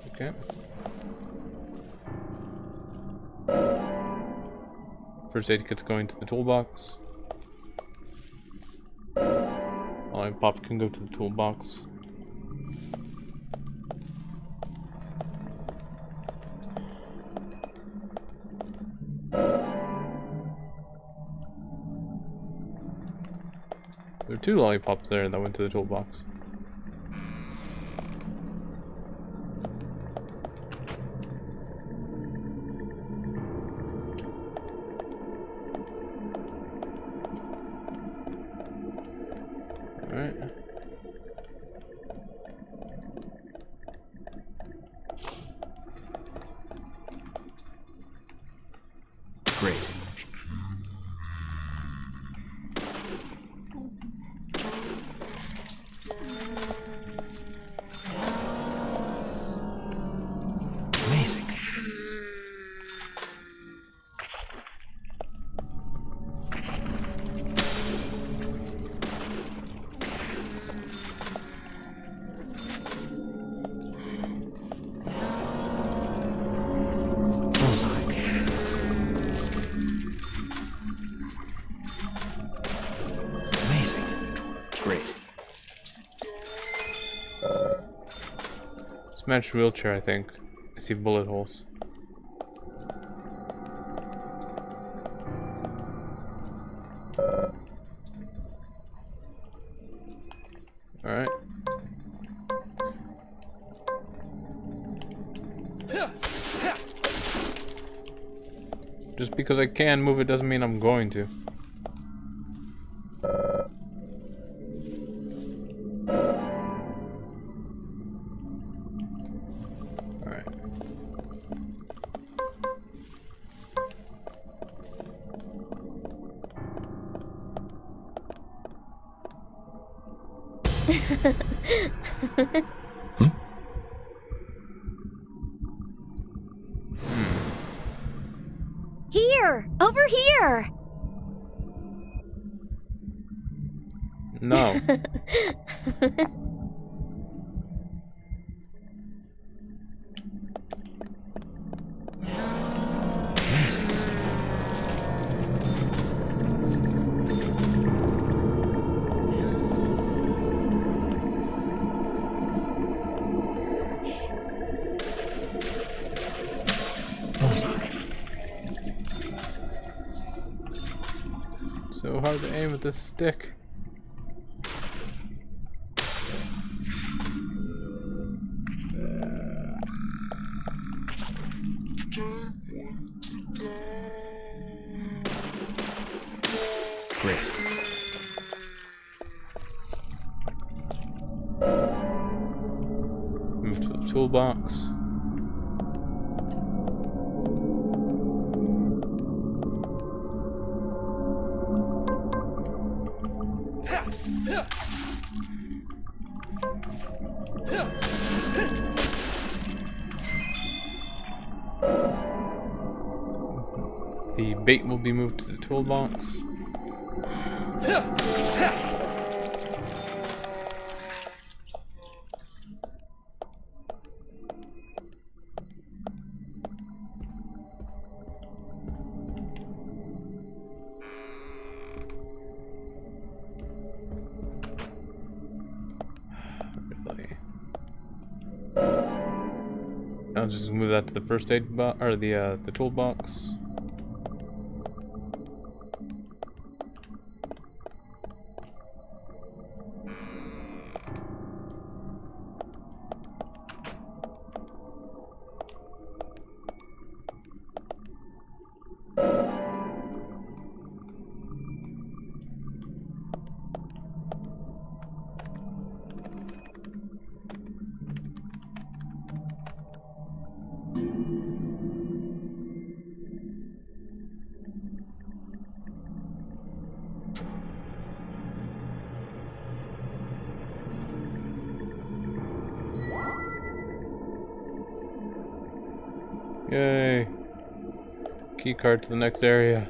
Okay. First aid kit's going to the toolbox. Lollipop can go to the toolbox. There are 2 lollipops there that went to the toolbox. Alright. Great. Amazing. Amazing. Great. Smashed wheelchair, I think. I see bullet holes. Alright. Just because I can move it doesn't mean I'm going to. Alright. Here! Over here! No. So hard to aim with this stick. Great. Move to the toolbox. The bait will be moved to the toolbox. Really? I'll just move that to the first aid box or the toolbox. Yay. Key card to the next area.